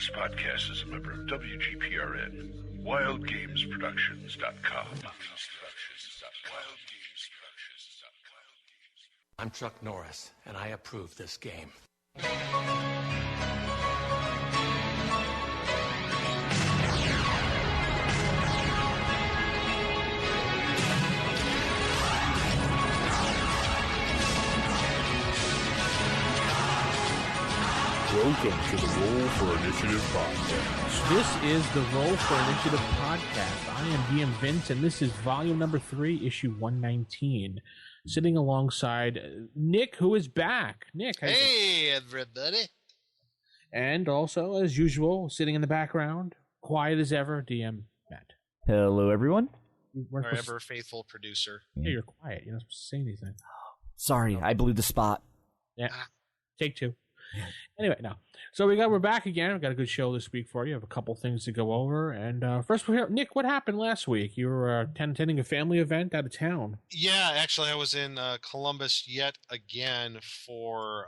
This podcast is a member of WGPRN, WildGamesProductions.com. I'm Chuck Norris, and I approve this game. Welcome to the Roll for Initiative podcast. This is the Roll for Initiative podcast. I am DM Vince, and this is volume number 3, issue 119. Sitting alongside Nick, who is back. Nick, how you doing? Hey, everybody. And also, as usual, sitting in the background, quiet as ever, DM Matt. Hello, everyone. We're Our supposed ever faithful producer. to- you're quiet. You're not supposed to say anything. Sorry, I blew the spot. Yeah. Take 2. Anyway, no. So we're back again. We've got a good show this week for you. I have a couple things to go over. And first, we're here. Nick, what happened last week? You were attending a family event out of town. Yeah, actually, I was in Columbus yet again for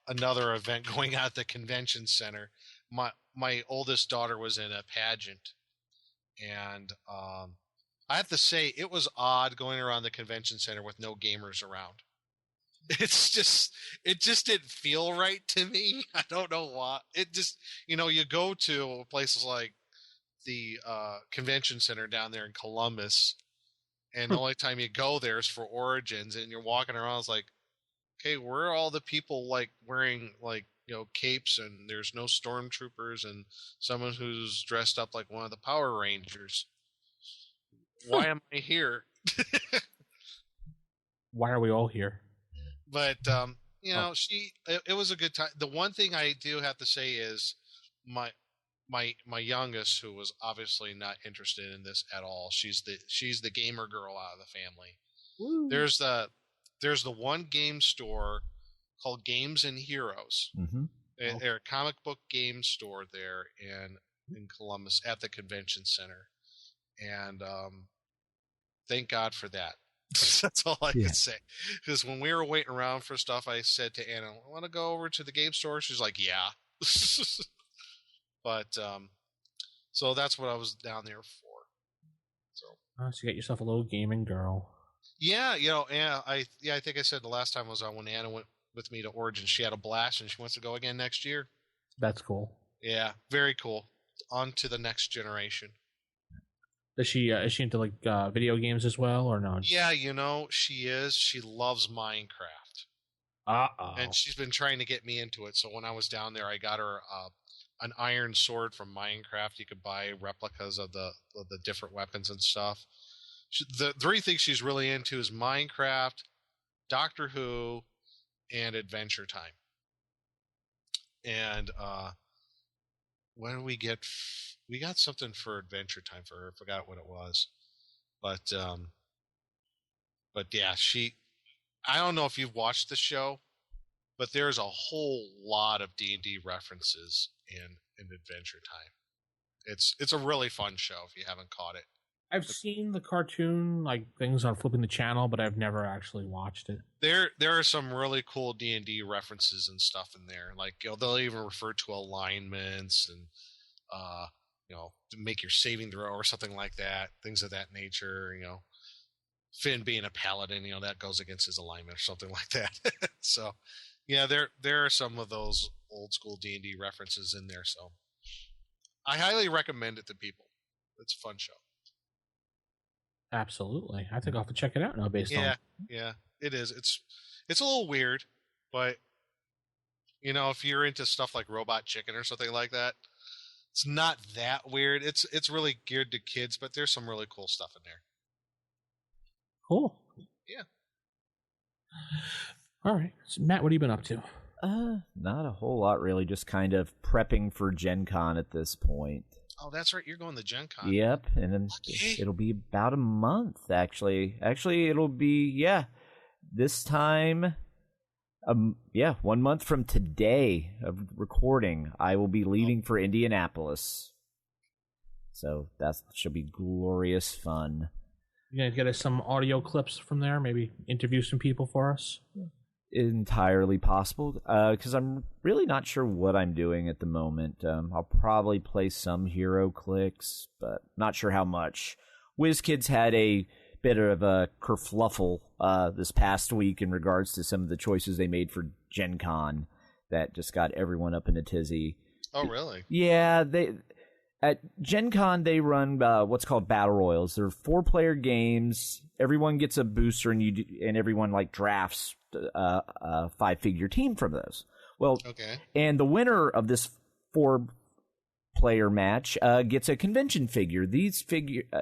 another event going on at the convention center. My oldest daughter was in a pageant, and I have to say it was odd going around the convention center with no gamers around. It just didn't feel right to me. I don't know why. It just, you go to places like the convention center down there in Columbus, and the only time you go there is for Origins, and you're walking around, it's like, okay, where are all the people like wearing like, capes, and there's no stormtroopers and someone who's dressed up like one of the Power Rangers? Why am I here? Why are we all here? But it was a good time. The one thing I do have to say is my youngest, who was obviously not interested in this at all. She's the gamer girl out of the family. Woo. There's the one game store called Games and Heroes. Mm-hmm. They're a comic book game store there in Columbus at the convention center, and thank God for that. That's all I can say. Because when we were waiting around for stuff, I said to Anna, "I want to go over to the game store." She's like, "Yeah." But so that's what I was down there for. So So you got yourself a little gaming girl. yeah, Anna, I think I said the last time was when Anna went with me to Origin. She had a blast, and she wants to go again next year. That's cool. Yeah, very cool. On to the next generation. Is she into like video games as well, or not? Yeah, she is. She loves Minecraft. Uh-oh. And she's been trying to get me into it. So when I was down there, I got her an iron sword from Minecraft. You could buy replicas of the different weapons and stuff. The 3 things she's really into is Minecraft, Doctor Who, and Adventure Time. And when did we get? We got something for Adventure Time for her. I forgot what it was, but yeah, I don't know if you've watched the show, but there's a whole lot of D&D references in Adventure Time. It's a really fun show if you haven't caught it. I've seen the cartoon, like things on flipping the channel, but I've never actually watched it. There are some really cool D&D references and stuff in there. Like they'll even refer to alignments and to make your saving throw or something like that, things of that nature. Finn being a paladin, that goes against his alignment or something like that. So, yeah, there are some of those old school D&D references in there. So, I highly recommend it to people. It's a fun show. Absolutely, I think I'll have to check it out now. Yeah, it is. It's a little weird, but if you're into stuff like Robot Chicken or something like that, it's not that weird. It's really geared to kids, but there's some really cool stuff in there. Cool. Yeah. All right, so Matt, what have you been up to? Not a whole lot, really. Just kind of prepping for Gen Con at this point. Oh, that's right. You're going to Gen Con. Yep, and then it'll be about a month, actually. Actually, it'll be, this time, 1 month from today of recording, I will be leaving for Indianapolis. So that should be glorious fun. You gonna get us some audio clips from there? Maybe interview some people for us? entirely possible, because I'm really not sure what I'm doing at the moment. I'll probably play some Hero Clicks, but not sure how much. WizKids had a bit of a kerfluffle this past week in regards to some of the choices they made for Gen Con that just got everyone up in a tizzy. Oh, really? Yeah, at Gen Con, they run what's called Battle Royals. They're 4-player games. Everyone gets a booster, and everyone like drafts a 5-figure team from those. Well, okay. And the winner of this 4-player match gets a convention figure. These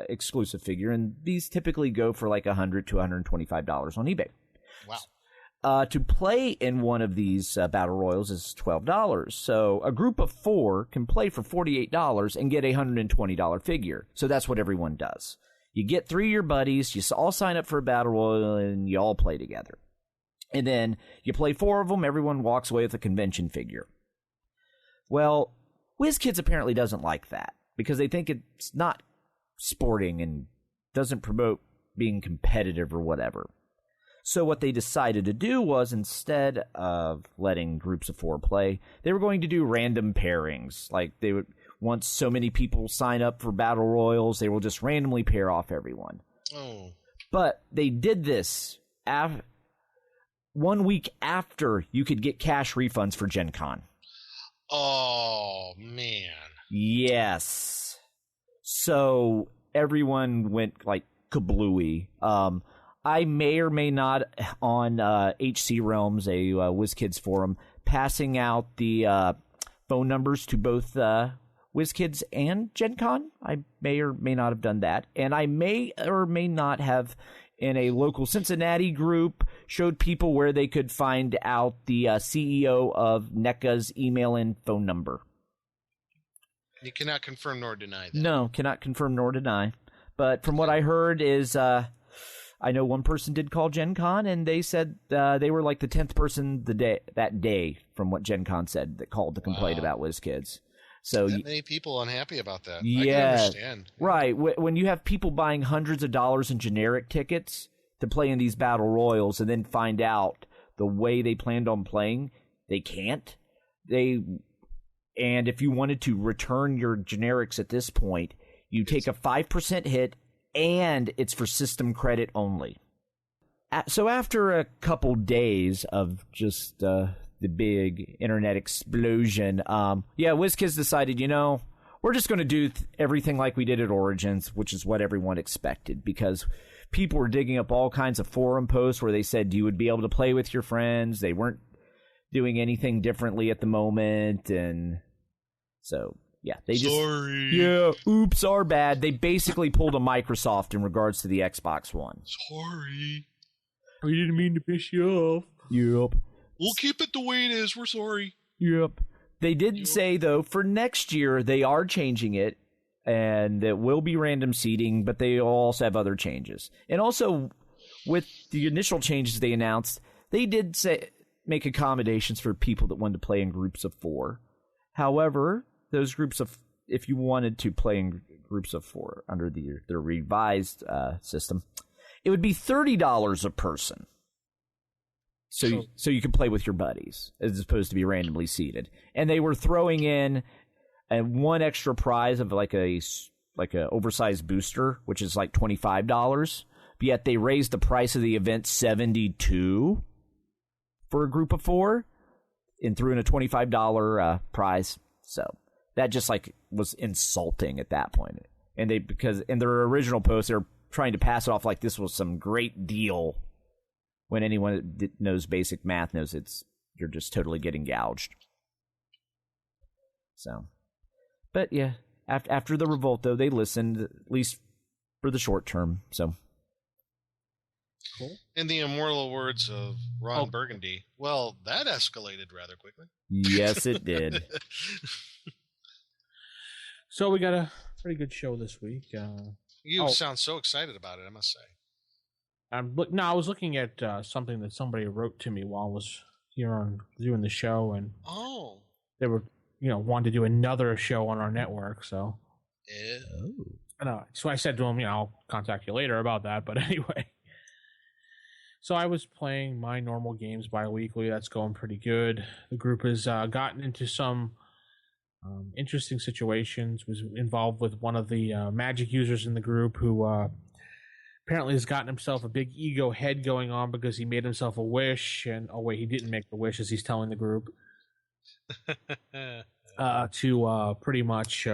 exclusive figure, and these typically go for like $100 to $125 on eBay. Wow. To play in one of these battle royals is $12. So a group of 4 can play for $48 and get a $120 figure. So that's what everyone does. You get 3 of your buddies, you all sign up for a battle royal, and you all play together. And then you play 4 of them, everyone walks away with a convention figure. Well, WizKids apparently doesn't like that because they think it's not sporting and doesn't promote being competitive or whatever. So what they decided to do was, instead of letting groups of 4 play, they were going to do random pairings. Like, they would, once so many people sign up for battle royals, they will just randomly pair off everyone. Oh. But they did this 1 week after you could get cash refunds for Gen Con. Oh, man. Yes. So everyone went like kablooey. I may or may not on HC Realms, a WizKids forum, passing out the phone numbers to both WizKids and Gen Con. I may or may not have done that. And I may or may not have, in a local Cincinnati group, showed people where they could find out the CEO of NECA's email and phone number. You cannot confirm nor deny that. No, cannot confirm nor deny. But from what I heard is, I know one person did call Gen Con, and they said they were like the 10th person that day, from what Gen Con said, that called to complain about WizKids. So that many people unhappy about that. Yeah, I can understand. Right. When you have people buying hundreds of dollars in generic tickets to play in these battle royals, and then find out the way they planned on playing, they can't. And if you wanted to return your generics at this point, you take a 5% hit, and it's for system credit only. So after a couple days of just the big internet explosion, WizKids decided, we're just going to do everything like we did at Origins, which is what everyone expected, because people were digging up all kinds of forum posts where they said you would be able to play with your friends. They weren't doing anything differently at the moment, and so... yeah, they just... Sorry. Yeah, oops, our bad. They basically pulled a Microsoft in regards to the Xbox One. Sorry. We didn't mean to piss you off. Yep. We'll keep it the way it is. We're sorry. Yep. They did say, though, for next year, they are changing it, and it will be random seating, but they also have other changes. And also, with the initial changes they announced, they did make accommodations for people that wanted to play in groups of 4. However... those groups of, if you wanted to play in groups of 4 under their revised system, it would be $30 a person. So you can play with your buddies as opposed to be randomly seated. And they were throwing in one extra prize of like a oversized booster, which is like $25. But yet they raised the price of the event $72 for a group of 4, and threw in a $25 prize. So that just like was insulting at that point. And because in their original post, they're trying to pass it off like this was some great deal, when anyone that knows basic math knows you're just totally getting gouged. So, but yeah, after the revolt though, they listened, at least for the short term. So, cool. In the immortal words of Ron Burgundy, well, that escalated rather quickly. Yes, it did. So we got a pretty good show this week. You sound so excited about it, I must say. I was looking at something that somebody wrote to me while I was here on doing the show, and they were, wanted to do another show on our network. So, so I said to him, I'll contact you later about that. But anyway, So I was playing my normal games bi-weekly. That's going pretty good. The group has gotten into some interesting situations. Was involved with one of the magic users in the group who apparently has gotten himself a big ego head going on because he made himself a wish. And oh wait, he didn't make the wish, as he's telling the group. To pretty much...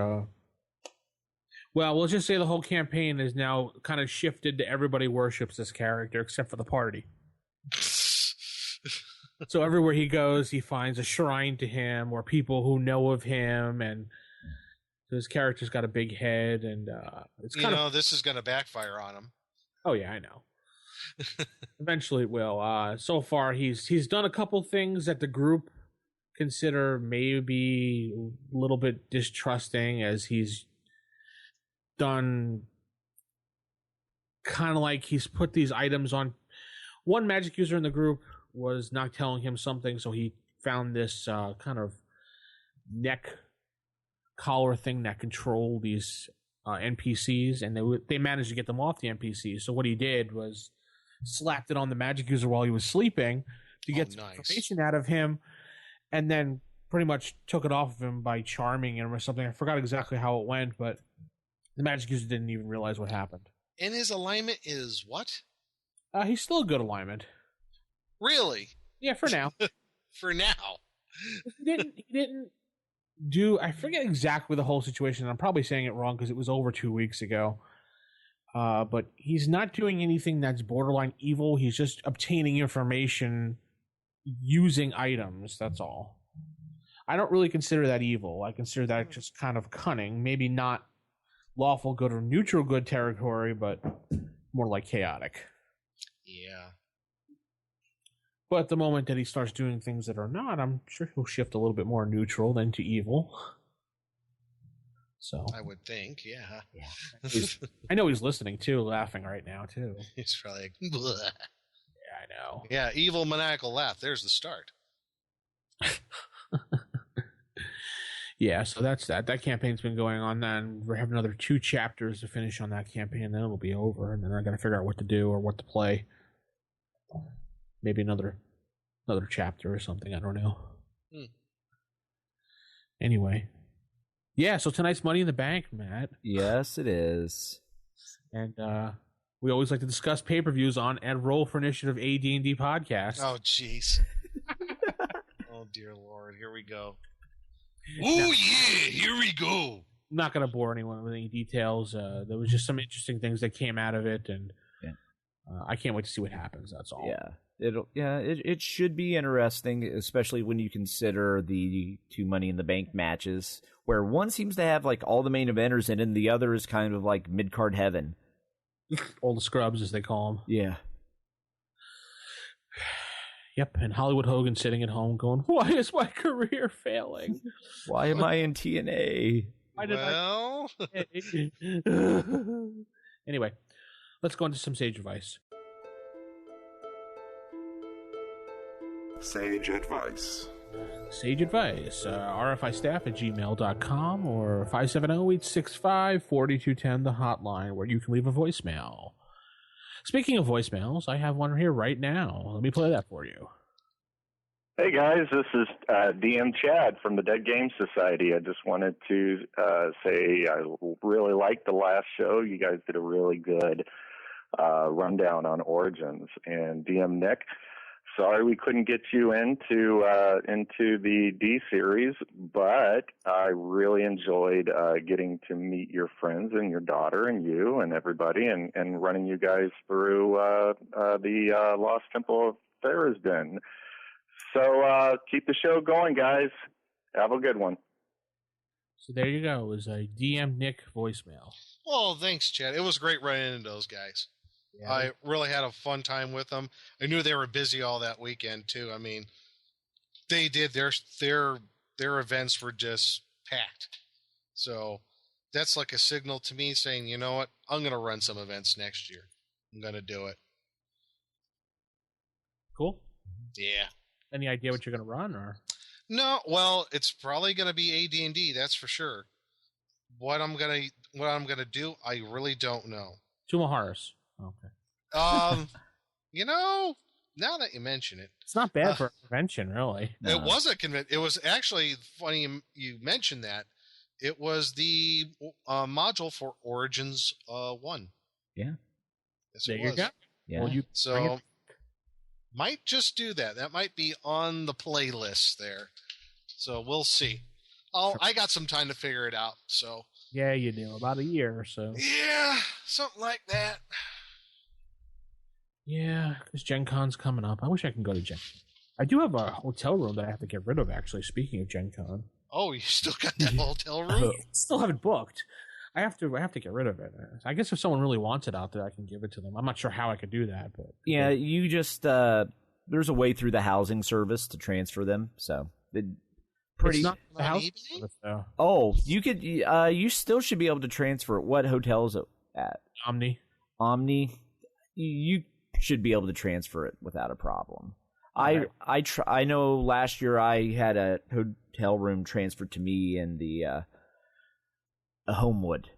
well, we'll just say the whole campaign is now kind of shifted to everybody worships this character except for the party. So everywhere he goes, he finds a shrine to him or people who know of him, and so his character's got a big head, and it's kind of... this is going to backfire on him. Oh yeah, I know. Eventually it will. So far, he's done a couple things that the group consider maybe a little bit distrusting, as he's done kind of like he's put these items on. One magic user in the group was not telling him something, so he found this kind of neck collar thing that controlled these NPCs, and they managed to get them off the NPCs. So what he did was slapped it on the magic user while he was sleeping to get some information out of him, and then pretty much took it off of him by charming him or something. I forgot exactly how it went, but the magic user didn't even realize what happened. And his alignment is what? He's still a good alignment. Really? Yeah, for now. For now. He didn't do... I forget exactly the whole situation. I'm probably saying it wrong because it was over 2 weeks ago. But he's not doing anything that's borderline evil. He's just obtaining information using items. That's all. I don't really consider that evil. I consider that just kind of cunning. Maybe not lawful good or neutral good territory, but more like chaotic. Yeah. But the moment that he starts doing things that are not, I'm sure he'll shift a little bit more neutral than to evil. So I would think, yeah. I know he's listening too, laughing right now too. He's probably like, bleh. Yeah, I know. Yeah, evil maniacal laugh. There's the start. Yeah, so that's that. That campaign's been going on. Then we have another 2 chapters to finish on that campaign. Then it'll be over, and then I got to figure out what to do or what to play. Maybe another chapter or something. I don't know. Anyway, yeah. So tonight's Money in the Bank, Matt. Yes, it is. And we always like to discuss pay-per-views on and Roll for Initiative AD&D podcast. Oh, jeez. Oh, dear Lord. Here we go. Oh, yeah, here we go. I'm not going to bore anyone with any details. There was just some interesting things that came out of it, and I can't wait to see what happens. That's all. It should be interesting, especially when you consider the 2 Money in the Bank matches, where one seems to have like all the main eventers in it, and the other is kind of like mid-card heaven. All the scrubs, as they call them. Yeah. Yep, and Hollywood Hogan sitting at home going, why is my career failing? Why am I in TNA? Anyway, let's go into some sage advice. Sage advice. Sage advice, rfistaff@gmail.com or 570-865-4210, the hotline where you can leave a voicemail. Speaking of voicemails, I have one here right now. Let me play that for you. Hey guys, this is DM Chad from the Dead Game Society. I just wanted to say I really liked the last show. You guys did a really good rundown on Origins. And DM Nick, sorry we couldn't get you into the D series, but I really enjoyed getting to meet your friends and your daughter and you and everybody, and running you guys through the Lost Temple of Farazden. So keep the show going, guys. Have a good one. So there you go. It was a DM Nick voicemail. Well, thanks, Chad. It was great running into those guys. Yeah. I really had a fun time with them. I knew they were busy all that weekend too. I mean, they did their events were just packed. So that's like a signal to me saying, you know what, I'm going to run some events next year. I'm going to do it. Cool. Yeah. Any idea what you're going to run, or? No. Well, it's probably going to be AD&D. That's for sure. What I'm gonna do, I really don't know. Tumaharis. Okay. Now that you mention it, It's not bad for a convention, really. No. it was a convention. It was actually funny you mentioned that. It was the module for Origins 1. Yeah. Yes, There it you was. go. Yeah. Well, you bring So it- might just do that. That might be on the playlist there. So we'll see. I got some time to figure it out. So yeah, you do. About a year or so. yeah, something like that. Yeah, because Gen Con's coming up. I wish I can go to Gen Con. I do have a hotel room that I have to get rid of, actually, speaking of Gen Con. Oh, you still got that hotel room? Still have it booked. I have to get rid of it. I guess if someone really wants it out there, I can give it to them. I'm not sure how I could do that, but Yeah, you just there's a way through the housing service to transfer them. So pretty. It's not the On house eBay? service, though. Oh, you could. You still should be able to transfer it. What hotel is it at? Omni. Omni. You should be able to transfer it without a problem. Okay. I know last year I had a hotel room transferred to me in the a Homewood,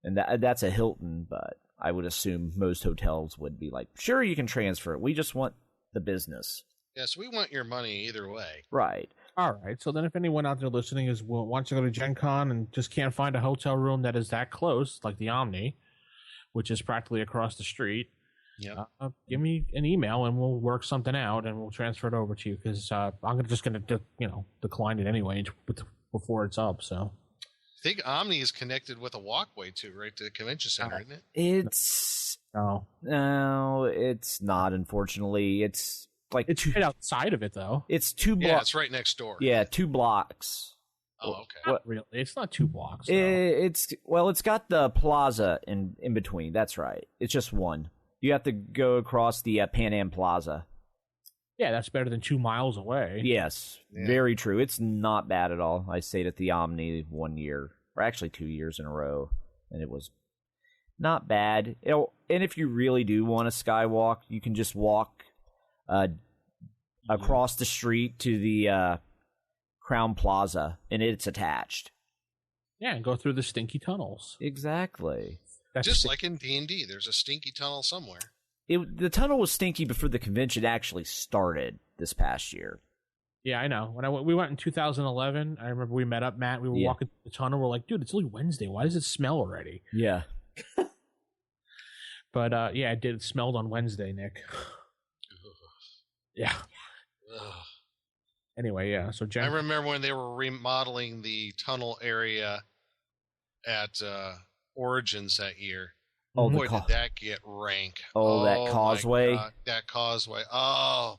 and that's a Hilton, but I would assume most hotels would be like, sure, you can transfer it. We just want the business. Yes, we want your money either way. Right. All right. So then, if anyone out there listening wants to go to Gen Con and just can't find a hotel room that is that close, like the Omni, which is practically across the street, Yeah. give me an email and we'll work something out and we'll transfer it over to you because I'm just going to decline it anyway before it's up. So I think Omni is connected with a walkway too, right to the convention center, isn't it? It's no, it's not. Unfortunately, it's like it's right outside of it though. It's 2 blocks. Yeah, it's right next door. Yeah, 2 blocks. Oh, okay. Not really. It's not 2 blocks. Though. It's got the plaza in between. That's right. It's just one. You have to go across the Pan Am Plaza. Yeah, that's better than 2 miles away. Yes, Yeah. very true. It's not bad at all. I stayed at the Omni 1 year, or actually 2 years in a row, and it was not bad. And if you really do want a skywalk, you can just walk across the street to the Crown Plaza, and it's attached. Yeah, and go through the stinky tunnels. Exactly. That's Just like in D&D, there's a stinky tunnel somewhere. The tunnel was stinky before the convention actually started this past year. Yeah, I know. When we went in 2011, I remember we met up, Matt. We were walking through the tunnel. We're like, dude, it's only Wednesday. Why does it smell already? Yeah. But yeah, it did. It smelled on Wednesday, Nick. Yeah. Ugh. Anyway, yeah. So I remember when they were remodeling the tunnel area at Origins that year. Oh, Boy, did that get rank. That my causeway. God, that causeway. Oh.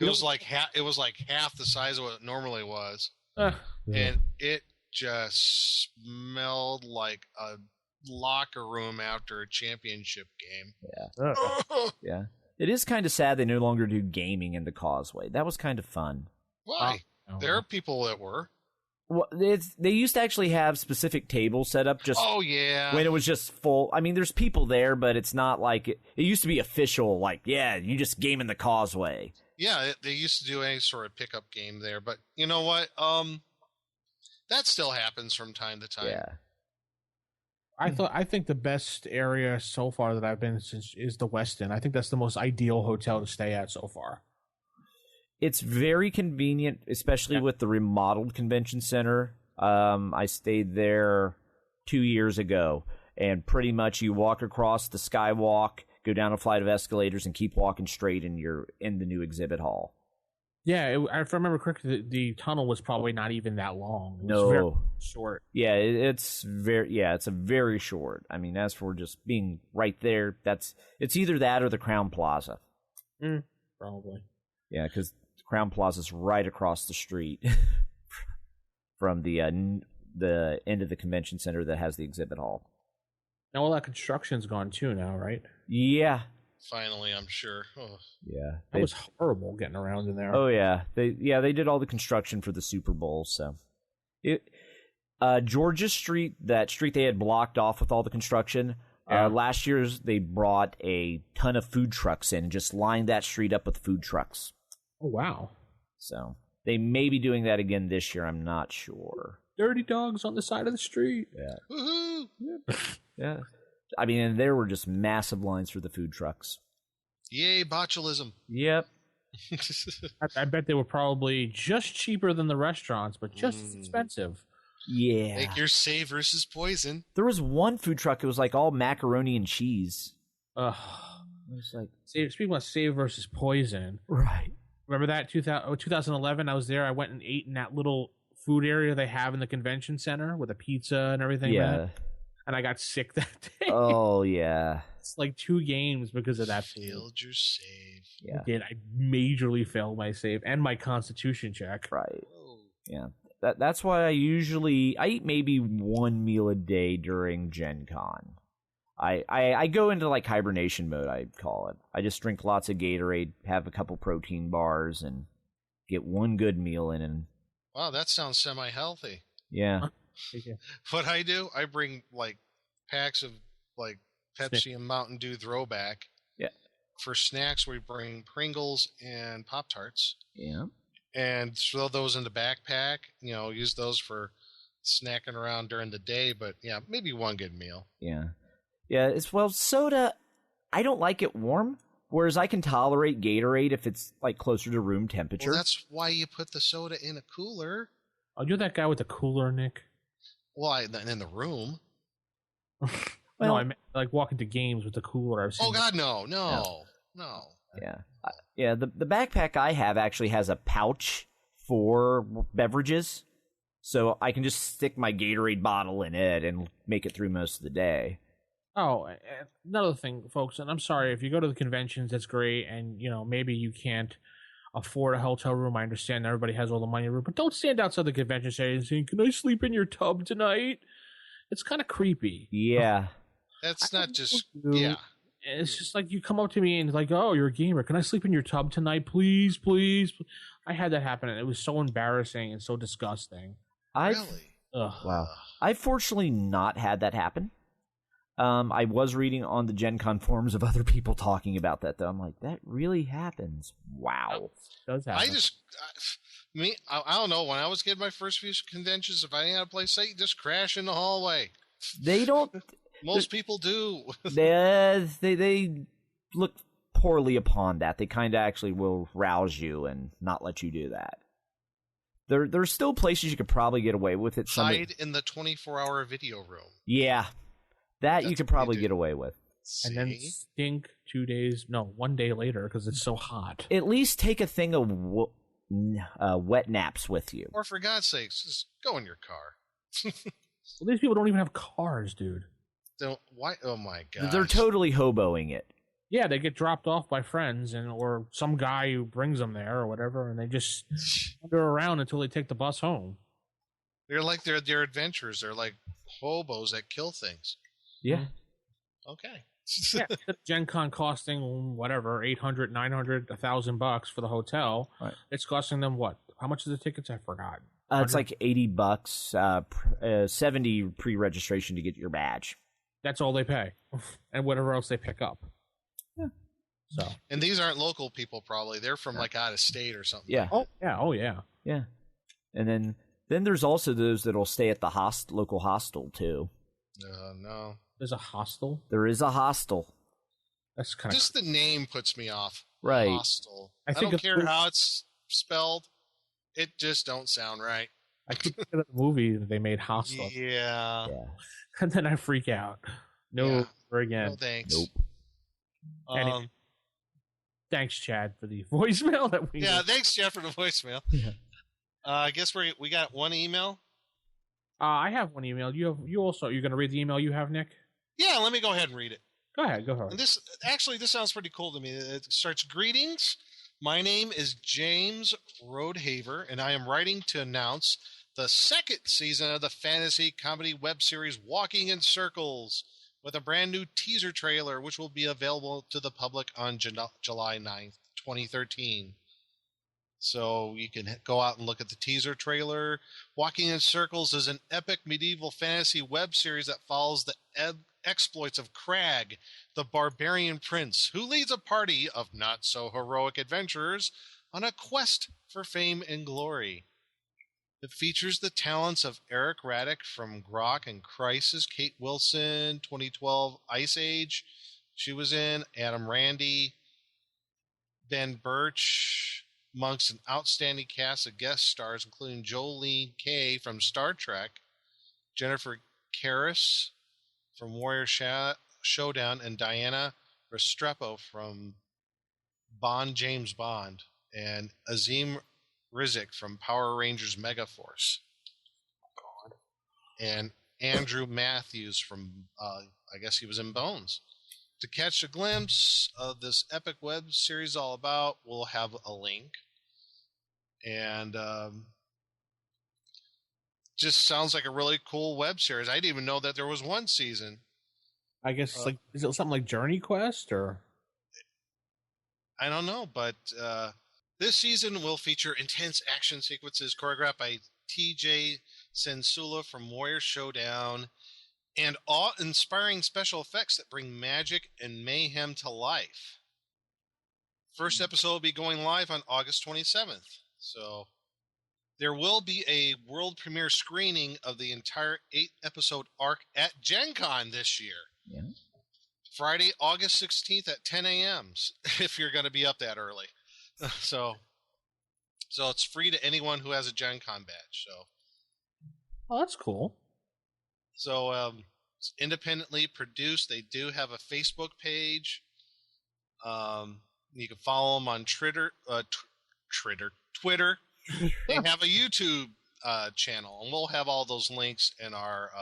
It was like half the size of what it normally was. And it just smelled like a locker room after a championship game. Yeah. Yeah. It is kind of sad they no longer do gaming in the causeway. That was kind of fun. Why? There are people that were. Well, they used to actually have specific tables set up just Oh, yeah. when it was just full. I mean, there's people there, but it's not like it used to be official, like, yeah, you just game in the causeway. Yeah, they used to do any sort of pickup game there. But you know what? That still happens from time to time. Yeah. I think the best area so far that I've been since is the Westin. I think that's the most ideal hotel to stay at so far. It's very convenient, especially with the remodeled convention center. I stayed there 2 years ago, and pretty much you walk across the skywalk, go down a flight of escalators, and keep walking straight, and you're in the new exhibit hall. Yeah, if I remember correctly, the tunnel was probably not even that long. It was No. very short. Yeah, it's a very short. I mean, as for just being right there, it's either that or the Crown Plaza. Probably. Yeah, because Crown Plaza's right across the street from the end of the convention center that has the exhibit hall. Now all that construction's gone too now, right? Yeah. Finally, I'm sure. Oh. Yeah. That was horrible getting around in there. Oh yeah. They did all the construction for the Super Bowl, so Georgia Street, that street they had blocked off with all the construction. Last year's they brought a ton of food trucks in and just lined that street up with food trucks. Oh wow. So they may be doing that again this year. I'm not sure. Dirty dogs on the side of the street. Yeah. Woohoo! Yeah. I mean, and there were just massive lines for the food trucks. Yay, botulism. Yep. I bet they were probably just cheaper than the restaurants, but just as expensive. Yeah. Make your save versus poison. There was one food truck. It was like all macaroni and cheese. Ugh. It was like, Speaking of save versus poison, right. remember that 2011? I was there. I went and ate in that little food area they have in the convention center with a pizza and everything. Yeah. Man. And I got sick that day. Oh, yeah. It's like 2 games because of that. Failed your save. Yeah. I did. I majorly failed my save and my constitution check. Right. Whoa. Yeah. That's why I eat maybe 1 meal a day during Gen Con. I go into like hibernation mode, I call it. I just drink lots of Gatorade, have a couple protein bars, and get 1 good meal in. And Wow, that sounds semi-healthy. yeah. What I do, I bring like packs of like Pepsi and Mountain Dew throwback. Yeah. For snacks, we bring Pringles and Pop-Tarts. Yeah. And throw those in the backpack. You know, use those for snacking around during the day. But yeah, maybe 1 good meal. Yeah. Yeah. Well, soda, I don't like it warm, whereas I can tolerate Gatorade if it's like closer to room temperature. Well, that's why you put the soda in a cooler. Oh, you're that guy with the cooler, Nick? Well, in the room. No, I meant like walking to games with the cooler. I've seen Oh God, no. Yeah. Yeah, the backpack I have actually has a pouch for beverages, so I can just stick my Gatorade bottle in it and make it through most of the day. Oh, another thing, folks, and I'm sorry, if you go to the conventions, that's great, and, maybe you can't afford a hotel room. I understand everybody has all the money room, but don't stand outside the convention center and say, "Can I sleep in your tub tonight?" It's kind of creepy. Yeah. That's not just, yeah. It's just like you come up to me and it's like, "Oh, you're a gamer. Can I sleep in your tub tonight? Please, please." I had that happen, and it was so embarrassing and so disgusting. Really? Ugh. Wow. I've fortunately not had that happen. I was reading on the Gen Con forums of other people talking about that, though. I'm like, that really happens. Wow. It does happen. I don't know. When I was getting my first few conventions, if I didn't have a place to eat, just crash in the hallway. They don't. Most people do. They look poorly upon that. They kind of actually will rouse you and not let you do that. There's still places you could probably get away with it. Hide in the 24-hour video room. Yeah. That's you could probably get away with. And then stink 1 day later because it's so hot. At least take a thing of wet naps with you. Or for God's sakes, just go in your car. Well, these people don't even have cars, dude. Why? Oh my God! They're totally hoboing it. Yeah, they get dropped off by friends or some guy who brings them there or whatever, and they just wander around until they take the bus home. They're like they're adventurers. They're like hobos that kill things. Yeah. Okay. Yeah, Gen Con costing whatever, $800, $900, $1,000 for the hotel. Right. It's costing them what? How much are the tickets? I forgot. It's like $80, 70 pre-registration to get your badge. That's all they pay, and whatever else they pick up. Yeah. So. And these aren't local people, probably. They're from like out of state or something. Yeah. Oh yeah. Oh yeah. Yeah. And then there's also those that'll stay at the local hostel too. No. There's a hostel? There is a hostel. That's kind of... Just the name puts me off. Right. Hostel. I don't care how it's spelled. It just don't sound right. I keep thinking of the movie that they made, Hostel. Yeah. And then I freak out. No, ever again. No thanks. Nope. Anyway, thanks, Chad, for the voicemail that we... Yeah, thanks, Chad, for the voicemail. Yeah. I guess we got one email. I have one email. You're going to read the email you have, Nick? Yeah, let me go ahead and read it. Go ahead. And this sounds pretty cool to me. It starts, "Greetings. My name is James Rodehaver, and I am writing to announce the second season of the fantasy comedy web series Walking in Circles, with a brand new teaser trailer, which will be available to the public on July 9th, 2013. So you can go out and look at the teaser trailer. Walking in Circles is an epic medieval fantasy web series that follows the exploits of Crag, the barbarian prince, who leads a party of not-so-heroic adventurers on a quest for fame and glory. It features the talents of Eric Raddick from Grok and Crisis, Kate Wilson, 2012 Ice Age. She was in Adam Randy, Ben Birch, amongst an outstanding cast of guest stars, including Jolene Kay from Star Trek, Jennifer Karras from Warrior Showdown, and Diana Restrepo from James Bond, and Azim Rizik from Power Rangers Megaforce. God. And Andrew Matthews from, I guess he was in Bones. To catch a glimpse of this epic web series all about, we'll have a link. And just sounds like a really cool web series. I didn't even know that there was one season. I guess it's like, is it something like Journey Quest or? I don't know, but this season will feature intense action sequences choreographed by TJ Sensula from Warrior Showdown and awe-inspiring special effects that bring magic and mayhem to life. First episode will be going live on August 27th. So there will be a world premiere screening of the entire 8-episode arc at Gen Con this year. Yeah. Friday, August 16th at 10 a.m. if you're going to be up that early. So it's free to anyone who has a Gen Con badge. So, oh, that's cool. So it's independently produced. They do have a Facebook page. You can follow them on Twitter. They have a YouTube channel, and we'll have all those links in our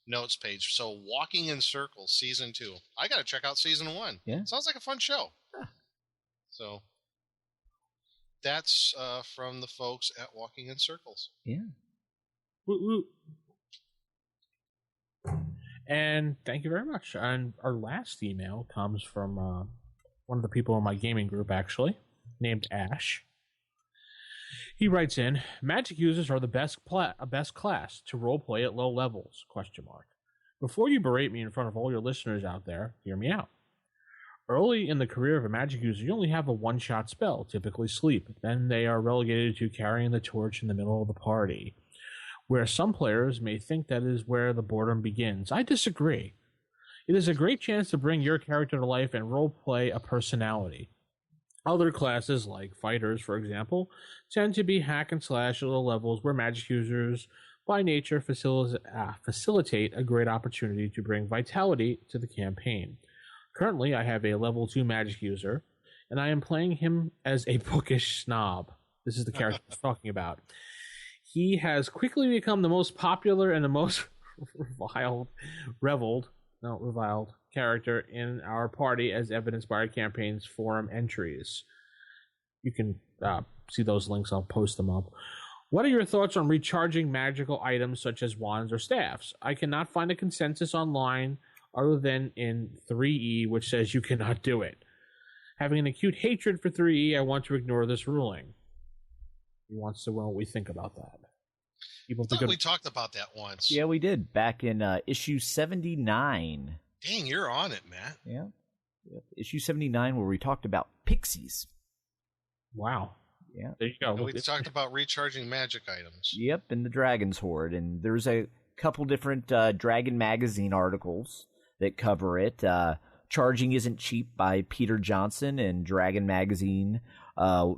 notes page. So Walking in Circles season 2. I got to check out season 1. Yeah. Sounds like a fun show. Huh. So that's from the folks at Walking in Circles. Yeah. Woot woot. And thank you very much. And our last email comes from one of the people in my gaming group, actually, named Ash. He writes in, Magic users are the best class to roleplay at low levels, ? Before you berate me in front of all your listeners out there, hear me out. Early in the career of a Magic user, you only have a one-shot spell, typically Sleep. Then they are relegated to carrying the torch in the middle of the party, where some players may think that is where the boredom begins. I disagree. It is a great chance to bring your character to life and roleplay a personality. Other classes, like fighters, for example, tend to be hack and slash at low levels where Magic users, by nature, facilitate a great opportunity to bring vitality to the campaign. Currently, I have a level 2 Magic user, and I am playing him as a bookish snob. This is the character I'm talking about. He has quickly become the most popular and the most reviled character in our party, as evidenced by our campaign's forum entries. You can see those links. I'll post them up. What are your thoughts on recharging magical items such as wands or staffs? I cannot find a consensus online other than in 3E, which says you cannot do it. Having an acute hatred for 3E, I want to ignore this ruling. He wants to know what we think about that. I thought we talked about that once. Yeah, we did back in issue 79. Dang, you're on it, Matt. Yeah. Yep. Issue 79, where we talked about pixies. Wow. Yeah. There you go. And we talked about recharging magic items. Yep, in the Dragon's Horde. And there's a couple different Dragon Magazine articles that cover it. Charging Isn't Cheap by Peter Johnson in Dragon Magazine,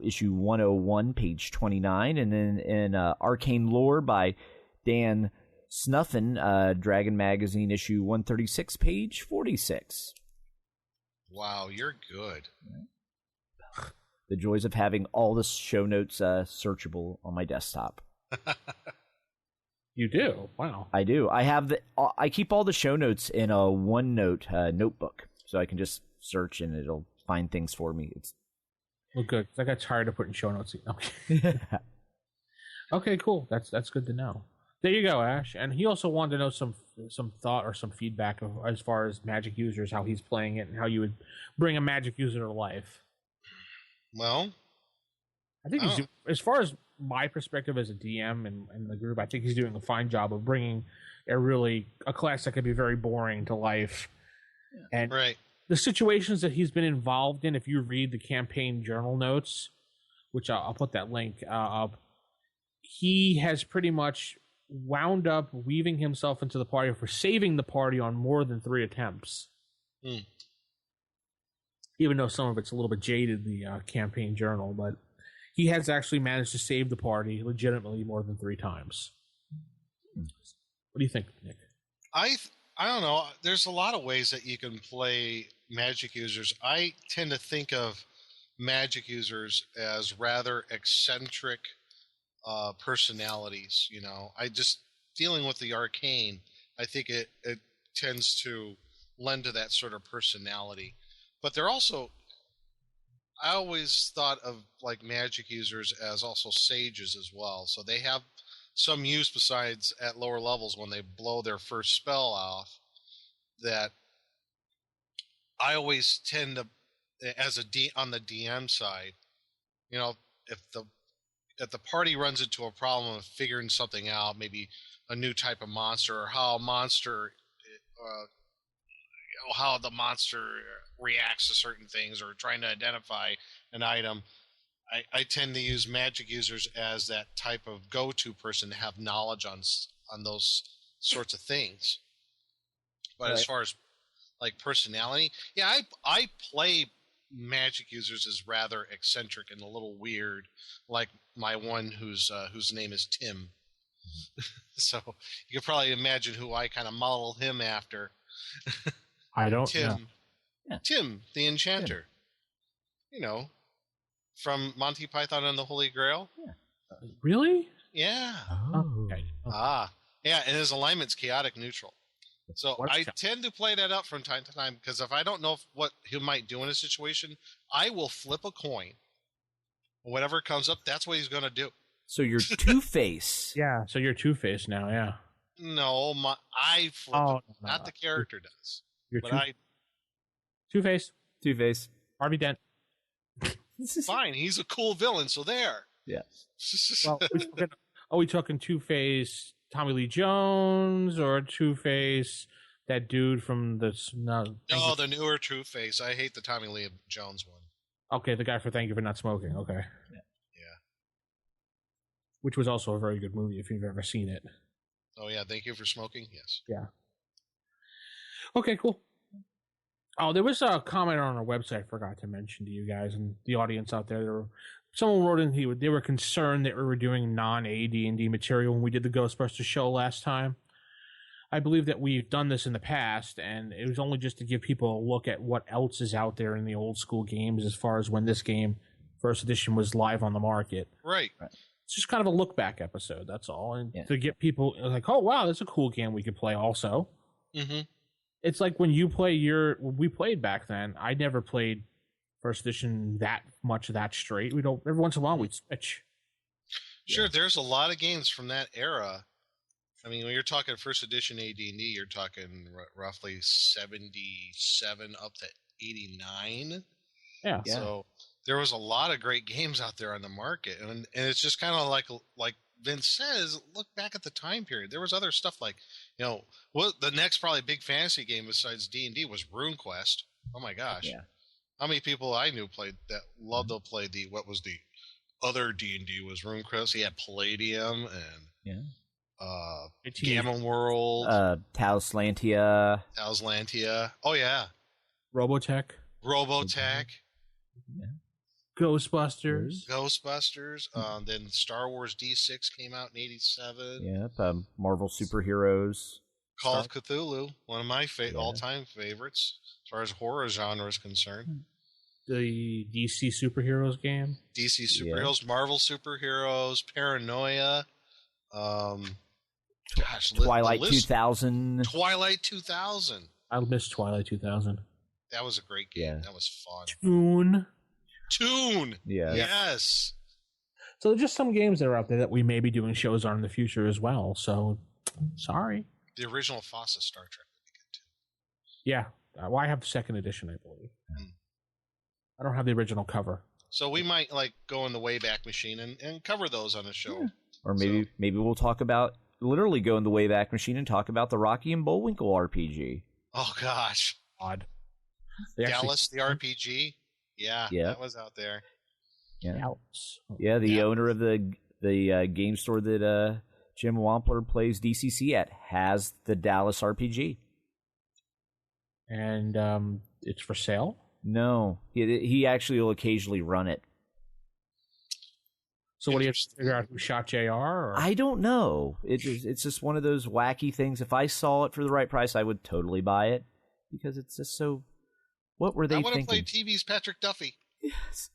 issue 101, page 29. And then in Arcane Lore by Dan Snuffin, Dragon Magazine, issue 136, page 46. Wow, you're good. The joys of having all the show notes searchable on my desktop. You do? Wow. I do. I keep all the show notes in a OneNote notebook, so I can just search and it'll find things for me. Well, good. I got tired of putting show notes in. Okay. Okay, cool. That's good to know. There you go, Ash. And he also wanted to know some thought or some feedback of, as far as Magic users, how he's playing it, and how you would bring a Magic user to life. Well, I think he's, as far as my perspective as a DM in the group, I think he's doing a fine job of bringing a class that could be very boring to life. And right. The situations that he's been involved in, if you read the campaign journal notes, which I'll put that link up, he has pretty much wound up weaving himself into the party for saving the party on more than 3 attempts. even though some of it's a little bit jaded, the campaign journal, but he has actually managed to save the party legitimately more than 3 times. What do you think, Nick? I don't know. There's a lot of ways that you can play magic users. I tend to think of magic users as rather eccentric personalities. You know, I just dealing with the arcane. I think it tends to lend to that sort of personality. But they're also, I always thought of like magic users as also sages as well. So they have some use besides at lower levels when they blow their first spell off. That I always tend to, as on the DM side, you know, if the party runs into a problem of figuring something out, maybe a new type of monster or how a monster, how the monster reacts to certain things, or trying to identify an item, I tend to use magic users as that type of go-to person to have knowledge on those sorts of things. But as far as like personality, yeah, I play magic users as rather eccentric and a little weird, like my one whose name is Tim. So you can probably imagine who I kind of model him after. I don't Tim. know. Yeah. Tim, the Enchanter. You know, from Monty Python and the Holy Grail. Yeah. Really? Yeah. Oh. Okay. Yeah, and his alignment's chaotic neutral. So I tend to play that up from time to time, because if I don't know what he might do in a situation, I will flip a coin. Whatever comes up, that's what he's going to do. So you're Two-Face. Yeah, so you're Two-Face now, yeah. No, I flip it. Not the character does. You're But Two-Face. Two-Face. Harvey Dent. fine, he's a cool villain, so there. Yeah. Well, are we talking Two-Face Tommy Lee Jones, or Two-Face that dude from the... No, the newer Two-Face. I hate the Tommy Lee Jones one. Okay, the guy for Thank You for Not Smoking. Okay. Yeah. Which was also a very good movie if you've ever seen it. Oh, yeah, Thank You for Smoking? Yes. Yeah. Okay, cool. Oh, there was a comment on our website I forgot to mention to you guys and the audience out there. Someone wrote in they were concerned that we were doing non-AD&D material when we did the Ghostbusters show last time. I believe that we've done this in the past, and it was only just to give people a look at what else is out there in the old school games as far as when this game, first edition, was live on the market. Right. It's just kind of a look back episode, that's all. And to get people like, oh, wow, that's a cool game we could play also. Mm-hmm. It's like when you play when we played back then, I never played first edition that much that straight. We don't, every once in a while we'd switch. Sure, there's a lot of games from that era. I mean, when you're talking first edition AD&D, you're talking roughly 77 up to 89. Yeah. So there was a lot of great games out there on the market, and it's just kind of like Vince says, look back at the time period. There was other stuff like, you know, the next probably big fantasy game besides D&D was RuneQuest. Oh my gosh. Yeah. How many people I knew loved to play what was the other D&D was RuneQuest. He had Palladium and Gammon World. Tauslantia. Oh yeah. Robotech. Yeah. Ghostbusters. Then Star Wars D6 came out in 87. Yep. Marvel Superheroes. Call of Cthulhu, one of my all-time favorites as far as horror genre is concerned. The DC Superheroes game. DC Superheroes, Marvel Superheroes, Paranoia. Twilight 2000. Twilight 2000. I miss Twilight 2000. That was a great game. Yeah. That was fun. Toon. Yeah. Yes. So there's just some games that are out there that we may be doing shows on in the future as well. So, sorry. The original Fossa Star Trek would be good too. Yeah. Well, I have the second edition, I believe. I don't have the original cover. So we might go in the Wayback Machine and cover those on the show. Yeah. Or maybe we'll talk about, literally go in the Wayback Machine and talk about the Rocky and Bullwinkle RPG. Oh gosh. Odd. Dallas the RPG. Yeah, that was out there. Yeah. Dallas. Yeah, the owner of the game store that Jim Wampler plays DCC at has the Dallas RPG. And it's for sale? No. He actually will occasionally run it. So what do you have to figure out who shot JR? Or? I don't know. It's just one of those wacky things. If I saw it for the right price, I would totally buy it because it's just so. What were they thinking? I want to play TV's Patrick Duffy. Yes.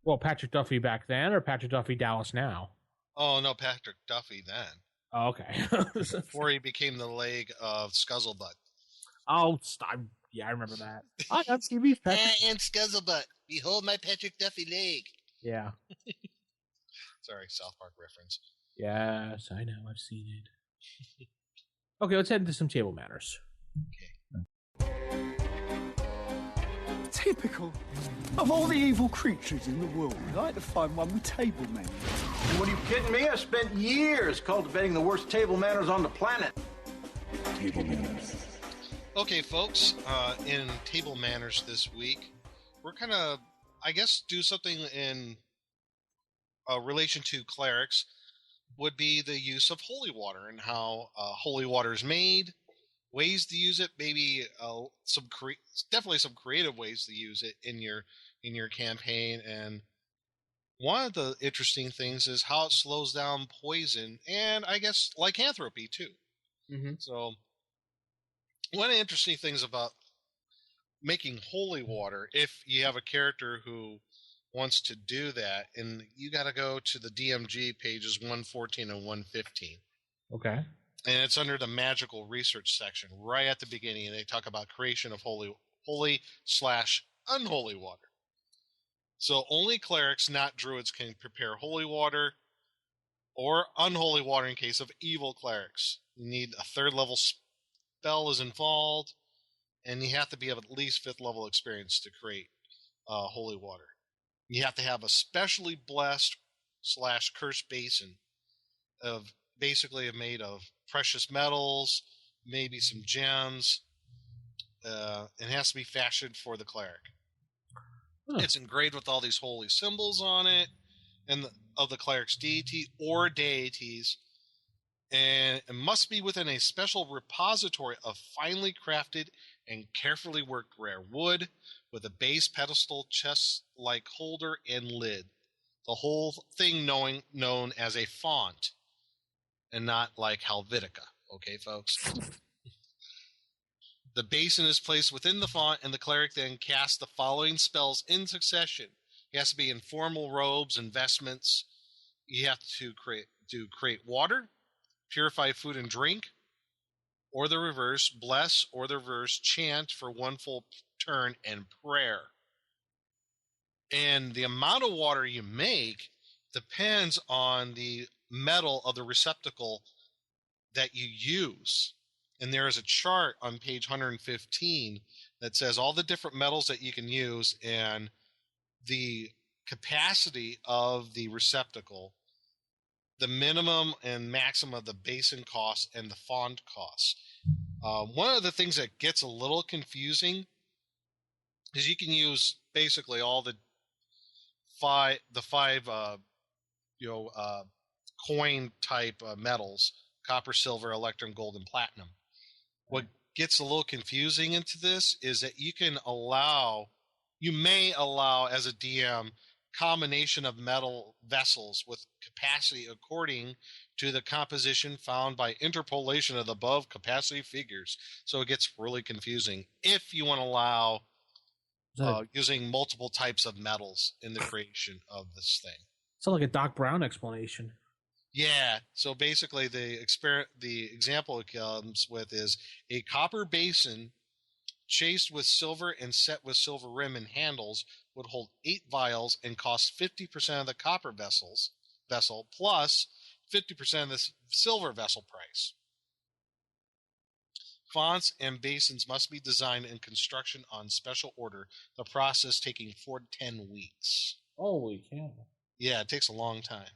Well, Patrick Duffy back then, or Patrick Duffy Dallas now? Oh no, Patrick Duffy then. Oh, okay. Before he became the leg of Scuzzlebutt. Oh, yeah, I remember that. I got TV's Patrick. And Scuzzlebutt. Behold my Patrick Duffy leg. Yeah. Sorry, South Park reference. Yes, I know. I've seen it. Okay, let's head into some table matters. Okay. Typical. Of all the evil creatures in the world, I like to find one with table manners. What are you kidding me? I spent years cultivating the worst table manners on the planet. Table manners. Okay, folks, in table manners this week, we're kind of, I guess, do something in relation to clerics would be the use of holy water and how holy water is made, ways to use it, maybe definitely some creative ways to use it in your campaign. And one of the interesting things is how it slows down poison and I guess lycanthropy too. Mm-hmm. So one of the interesting things about making holy water, if you have a character who wants to do that, and you got to go to the DMG pages 114 and 115. Okay. And it's under the magical research section right at the beginning, and they talk about creation of holy/unholy water. So only clerics, not druids, can prepare holy water or unholy water in case of evil clerics. You need a 3rd level spell is involved, and you have to be of at least 5th level experience to create holy water. You have to have a specially blessed/cursed basin basically made of precious metals, maybe some gems. It has to be fashioned for the cleric. Huh. It's engraved with all these holy symbols on it and of the cleric's deity or deities, and it must be within a special repository of finely crafted and carefully worked rare wood with a base pedestal, chest-like holder, and lid. The whole thing known as a font, and not like Helvetica. Okay, folks? The basin is placed within the font, and the cleric then casts the following spells in succession. He has to be in formal robes and vestments. You have to create water, purify food and drink, or the reverse, bless, or the reverse, chant for one full turn, and prayer. And the amount of water you make depends on the metal of the receptacle that you use. And there is a chart on page 115 that says all the different metals that you can use and the capacity of the receptacle, the minimum and maximum of the basin cost, and the font cost. One of the things that gets a little confusing is you can use basically all the five coin type metals: copper, silver, electrum, gold, and platinum. What gets a little confusing into this is that you may allow as a DM combination of metal vessels with capacity according to the composition found by interpolation of the above capacity figures. So it gets really confusing if you want to allow using multiple types of metals in the creation of this thing. Sounds like a Doc Brown explanation. Yeah. So basically, the example it comes with is a copper basin chased with silver and set with silver rim and handles would hold 8 vials and cost 50% of the copper vessel plus 50% of the silver vessel price. Fonts and basins must be designed in construction on special order, the process taking 4 to 10 weeks. Holy cow. Yeah, it takes a long time.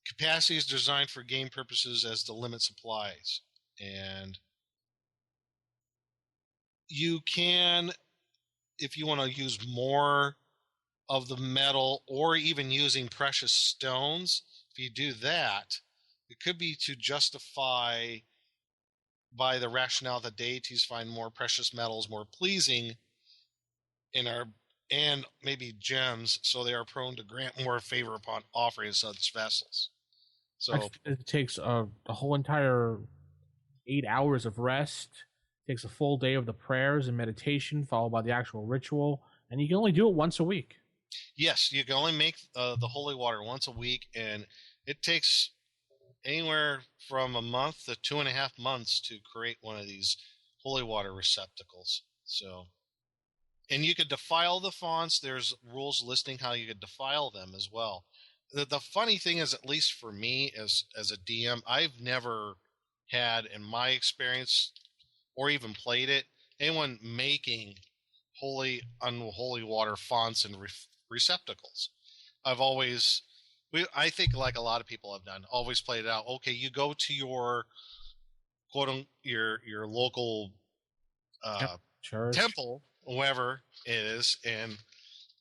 Capacity is designed for game purposes as the limit supplies. And you can, if you want to use more of the metal or even using precious stones, if you do that, it could be to justify by the rationale that deities find more precious metals more pleasing and maybe gems, so they are prone to grant more favor upon offering such vessels. So it takes a whole entire 8 hours of rest. It takes a full day of the prayers and meditation, followed by the actual ritual, and you can only do it once a week. Yes, you can only make the holy water once a week, and it takes anywhere from a month to 2.5 months to create one of these holy water receptacles. So, and you could defile the fonts. There's rules listing how you could defile them as well. The funny thing is, at least for me as a DM, I've never had, in my experience, or even played it, anyone making holy, unholy water fonts and receptacles. I've always, I think like a lot of people have done, always played it out. Okay, you go to your your local Church, temple, whoever it is, and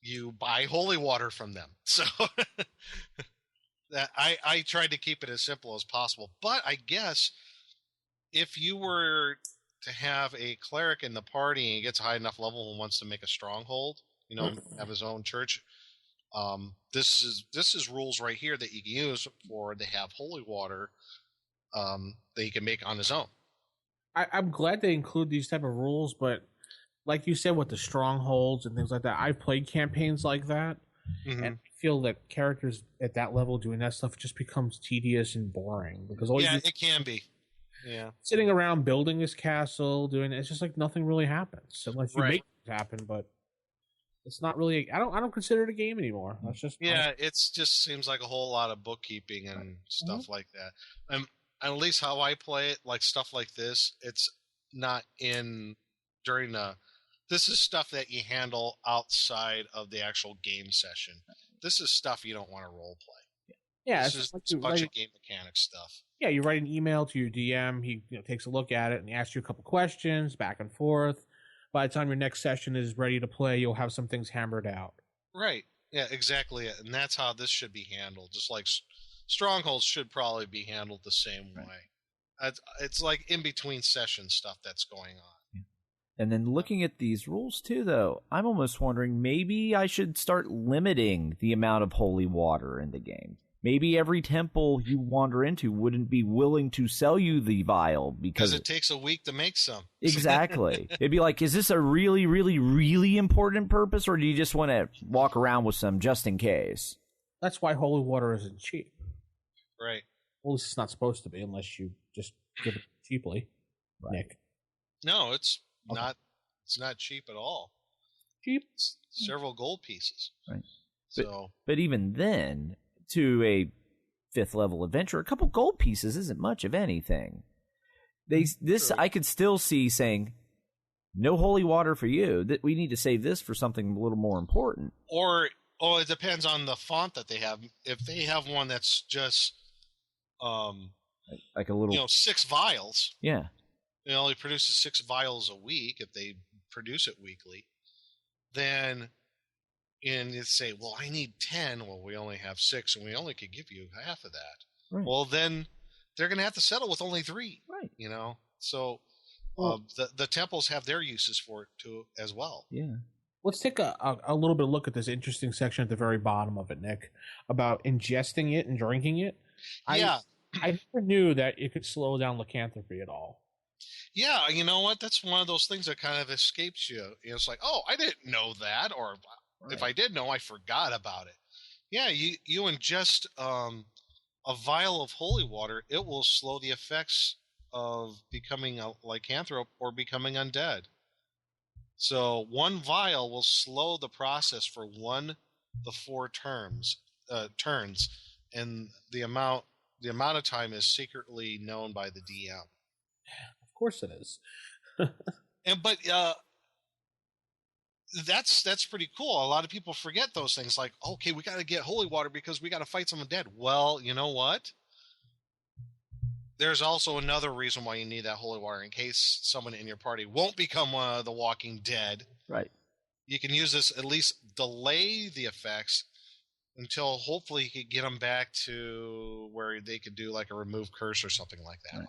you buy holy water from them. So that I tried to keep it as simple as possible. But I guess if you were to have a cleric in the party and he gets a high enough level and wants to make a stronghold, have his own church, this is rules right here that you can use for to have holy water that he can make on his own. I'm glad they include these type of rules, but like you said, with the strongholds and things like that, I've played campaigns like that, and I feel that characters at that level doing that stuff just becomes tedious and boring because it can be. Yeah, sitting around building this castle, doing it's just like nothing really happens unless you make it happen. But it's not really. I don't consider it a game anymore. That's just it just seems like a whole lot of bookkeeping and stuff like that. At least how I play it, like stuff like this, it's not in during the. This is stuff that you handle outside of the actual game session. This is stuff you don't want to role play. Yeah, this is a bunch of game mechanic stuff. Yeah, you write an email to your DM. He takes a look at it and he asks you a couple questions back and forth. By the time your next session is ready to play, you'll have some things hammered out. Right. Yeah, exactly. And that's how this should be handled. Just like Strongholds should probably be handled the same way. It's like in between session stuff that's going on. And then looking at these rules too, though, I'm almost wondering maybe I should start limiting the amount of holy water in the game. Maybe every temple you wander into wouldn't be willing to sell you the vial because it takes a week to make some. Exactly. It'd be like, is this a really, really, really important purpose, or do you just want to walk around with some just in case? That's why holy water isn't cheap. Right. Well, it's not supposed to be unless you just give it cheaply, Nick. No, it's not. It's not cheap at all. Cheap. It's several gold pieces. Right. So, but even then, to a 5th level adventurer, a couple gold pieces isn't much of anything. I could still see saying, no holy water for you. That we need to save this for something a little more important. Or it depends on the font that they have. If they have one that's just like a little 6 vials. Yeah. It only produces 6 vials a week if they produce it weekly. Then, and you say, well, I need 10. Well, we only have 6, and we only could give you half of that. Right. Well, then they're going to have to settle with only 3. Right. So the temples have their uses for it too as well. Yeah. Let's take a little bit of look at this interesting section at the very bottom of it, Nick, about ingesting it and drinking it. Yeah. I never knew that it could slow down lycanthropy at all. Yeah, you know what? That's one of those things that kind of escapes you. It's like, oh, I didn't know that, or if I did know, I forgot about it. Yeah, you ingest a vial of holy water, it will slow the effects of becoming a lycanthrope or becoming undead. So 1 vial will slow the process for 1 to 4 turns, and the amount of time is secretly known by the DM. Of course it is. But that's pretty cool. A lot of people forget those things. Like, okay, we got to get holy water because we got to fight someone dead. Well, you know what? There's also another reason why you need that holy water in case someone in your party won't become one of the Walking Dead. Right. You can use this, at least delay the effects until hopefully you could get them back to where they could do like a remove curse or something like that. Right.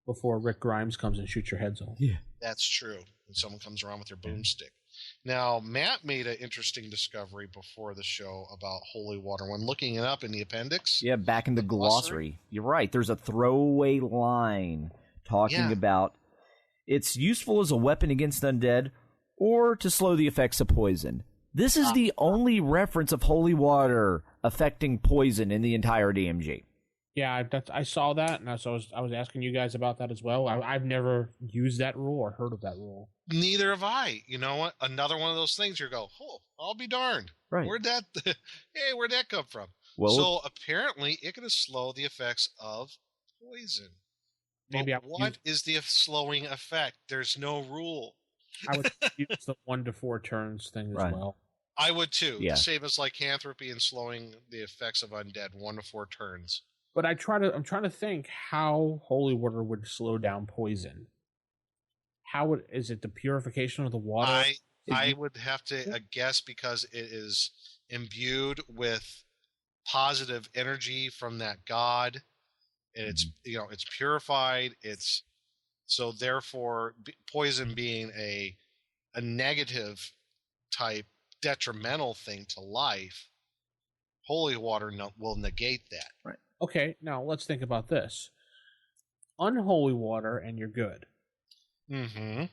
before Rick Grimes comes and shoots your heads off. Yeah. That's true. And someone comes around with their boomstick. Now, Matt made an interesting discovery before the show about holy water. When looking it up in the appendix. Yeah, back in the glossary. You're right. There's a throwaway line talking about it's useful as a weapon against undead or to slow the effects of poison. This is the only reference of holy water affecting poison in the entire DMG. Yeah, I saw that, and I was asking you guys about that as well. I've never used that rule or heard of that rule. Neither have I. You know what? Another one of those things you go, oh, I'll be darned. Right. Where'd that come from? Well, so apparently it can slow the effects of poison. Maybe what is the slowing effect? There's no rule. I would use the 1 to 4 turns thing as well. I would too. Yeah. The same as lycanthropy and slowing the effects of undead 1 to 4 turns. But I'm trying to think how holy water would slow down poison. Is it the purification of the water? I would have to guess because it is imbued with positive energy from that god. And it's it's purified. It's so therefore poison being a negative type detrimental thing to life, holy water will negate that. Right. Okay, now let's think about this. Unholy water and you're good. Mm-hmm.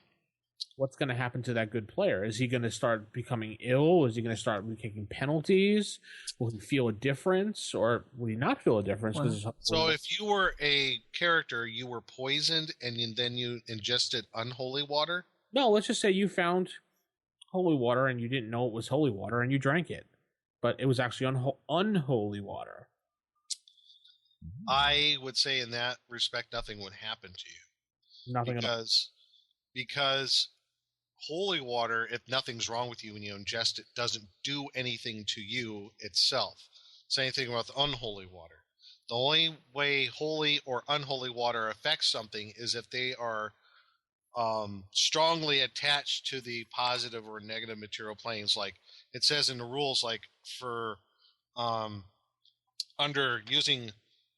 What's going to happen to that good player? Is he going to start becoming ill? Is he going to start taking penalties? Will he feel a difference, or will he not feel a difference? So if you were a character, you were poisoned, and then you ingested unholy water? No, let's just say you found holy water and you didn't know it was holy water and you drank it, but it was actually unholy water. I would say in that respect, nothing would happen to you. Nothing because holy water, if nothing's wrong with you when you ingest it, doesn't do anything to you itself. Same thing about the unholy water. The only way holy or unholy water affects something is if they are strongly attached to the positive or negative material planes. Like it says in the rules, like for under using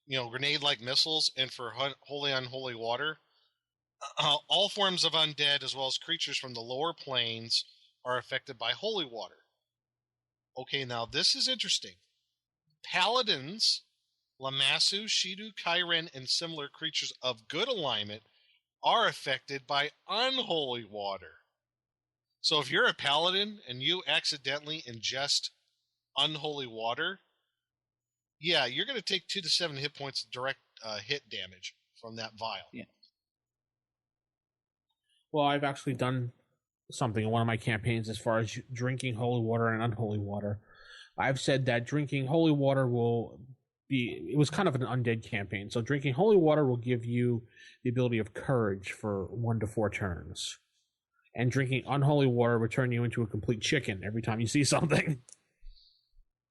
grenade-like missiles and for holy unholy water, all forms of undead as well as creatures from the lower planes are affected by holy water. Okay, now this is interesting. Paladins, Lamassu, Shidu, Kairen, and similar creatures of good alignment are affected by unholy water. So if you're a paladin and you accidentally ingest unholy water, yeah, you're going to take 2 to 7 hit points of direct hit damage from that vial. Yeah. Well, I've actually done something in one of my campaigns as far as drinking holy water and unholy water. I've said that drinking holy water it was kind of an undead campaign. So drinking holy water will give you the ability of courage for 1 to 4 turns. And drinking unholy water will turn you into a complete chicken every time you see something.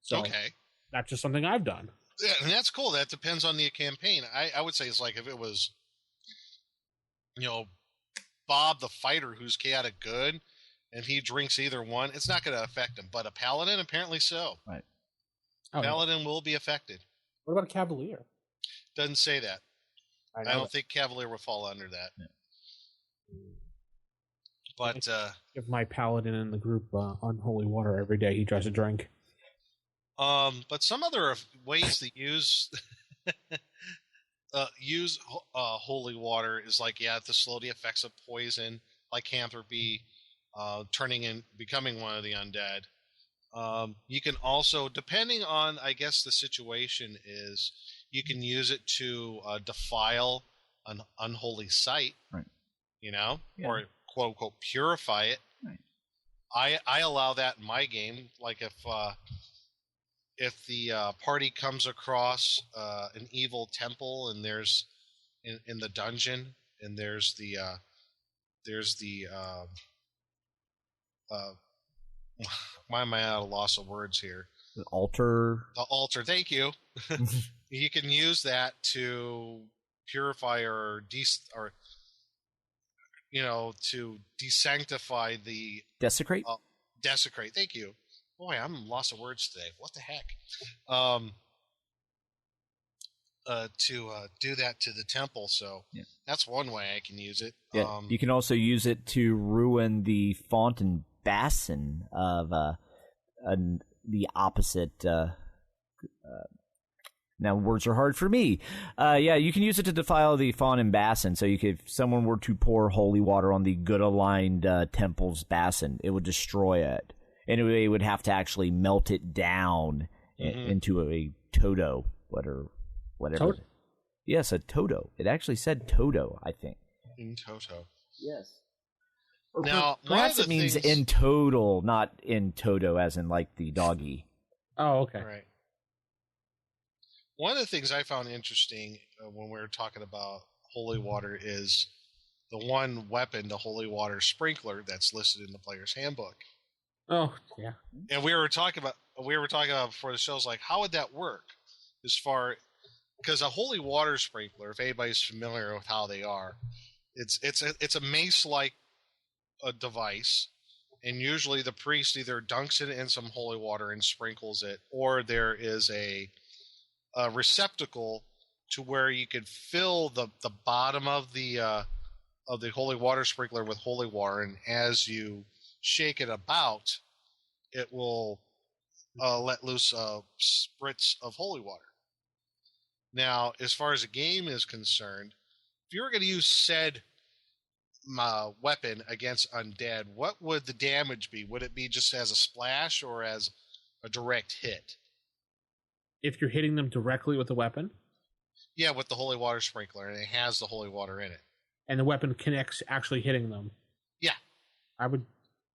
So okay. That's just something I've done. Yeah, and that's cool. That depends on the campaign. I would say it's like if it was, Bob the fighter who's chaotic good, and he drinks either one, it's not going to affect him. But a paladin, apparently so. Right. Paladin will be affected. What about a cavalier? Doesn't say that. I don't think cavalier will fall under that. Yeah. But give my paladin in the group unholy water every day he tries to drink. But some other ways to use holy water is like to slow the effects of poison, lycanthropy, becoming one of the undead. You can also, depending on I guess the situation is, you can use it to defile an unholy site, right? Or quote unquote purify it. Right. I allow that in my game. Like if the party comes across an evil temple and there's in the dungeon and there's the why am I at a loss of words here? The altar. The altar. Thank you. You can use that to purify or to desanctify the desecrate. Desecrate. Thank you. Boy, I'm lost of words today. What the heck? do that to the temple. So that's one way I can use it. Yeah. You can also use it to ruin the font and basin of the opposite. Now words are hard for me. You can use it to defile the font and basin. So if someone were to pour holy water on the good aligned temple's basin, it would destroy it, and it would have to actually melt it down into a todo, whatever. Toto? Yes, a toto. It actually said toto, I think. In toto. Yes. Now, perhaps it means in total, not in toto, as in like the doggy. Oh, okay. Right. One of the things I found interesting when we were talking about holy water is the one weapon, the holy water sprinkler, that's listed in the player's handbook. Oh, yeah. And we were talking about before the show's like, how would that work? Because a holy water sprinkler, if anybody's familiar with how they are, it's a mace-like device, and usually the priest either dunks it in some holy water and sprinkles it, or there is a receptacle to where you could fill the bottom of the holy water sprinkler with holy water, and as you shake it about, it will let loose spritz of holy water. Now, as far as the game is concerned, if you were going to use said weapon against undead, what would the damage be? Would it be just as a splash or as a direct hit? If you're hitting them directly with the weapon? Yeah, with the holy water sprinkler, and it has the holy water in it. And the weapon connects actually hitting them? Yeah. I would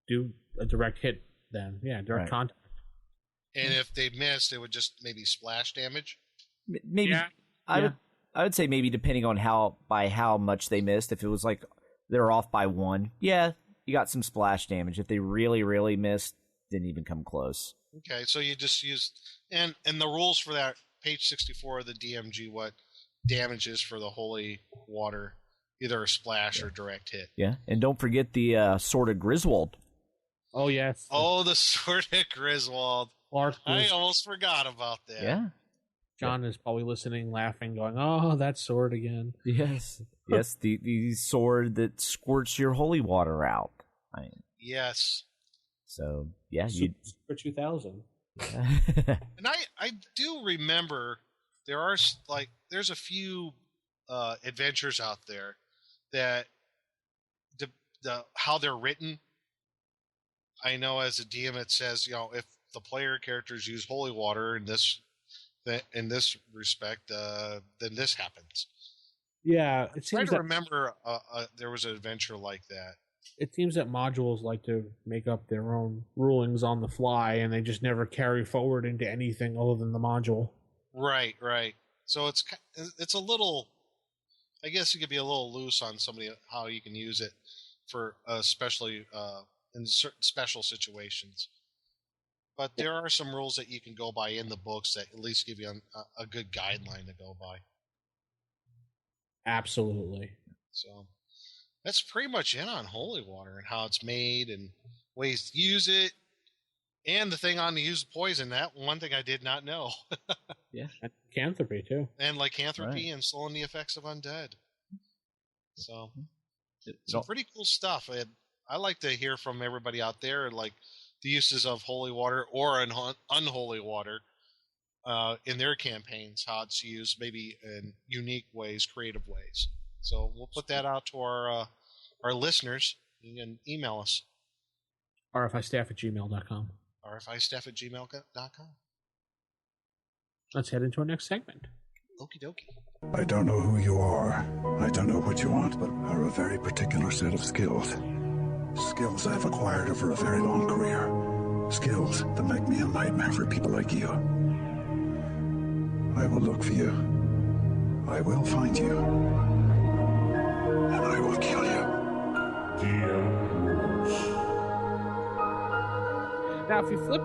do a direct hit then. Yeah, direct contact. And if they missed, it would just maybe splash damage? Maybe. Yeah. I would say maybe depending on how much they missed. If it was like they're off by 1, you got some splash damage. If they really, really missed, didn't even come close. Okay, so you just use and the rules for that, page 64 of the DMG, what damage is for the holy water, either a splash or direct hit. Yeah, and don't forget the Sword of Griswold. Oh yes. Oh, the Sword of Griswold. I almost forgot about that. Yeah. John is probably listening, laughing, going, "Oh, that sword again." Yes, yes, the sword that squirts your holy water out. Yes. So yeah, you for 2000. And I do remember there's a few adventures out there that the how they're written. I know as a DM it says, if the player characters use holy water in this respect, then this happens. Yeah, it seems. I remember there was an adventure like that. It seems that modules like to make up their own rulings on the fly, and they just never carry forward into anything other than the module. Right. So it's a little. I guess you could be a little loose on how you can use it for especially in certain special situations. But there are some rules that you can go by in the books that at least give you a good guideline to go by. Absolutely. So that's pretty much it on holy water and how it's made and ways to use it. And the thing on to use poison, that one thing I did not know. Yeah. And lycanthropy, too. And lycanthropy and slowing the effects of undead. So, some pretty cool stuff. I like to hear from everybody out there, like the uses of holy water or unholy water in their campaigns, how it's used maybe in unique ways, creative ways. So we'll put that out to our listeners. You can email us. rfistaff@gmail.com. rfistaff@gmail.com. Let's head into our next segment. Okie dokie. I don't know who you are. I don't know what you want, but I have a very particular set of skills. Skills I've acquired over a very long career. Skills that make me a nightmare for people like you. I will look for you. I will find you. And I will kill you. Now, if you flip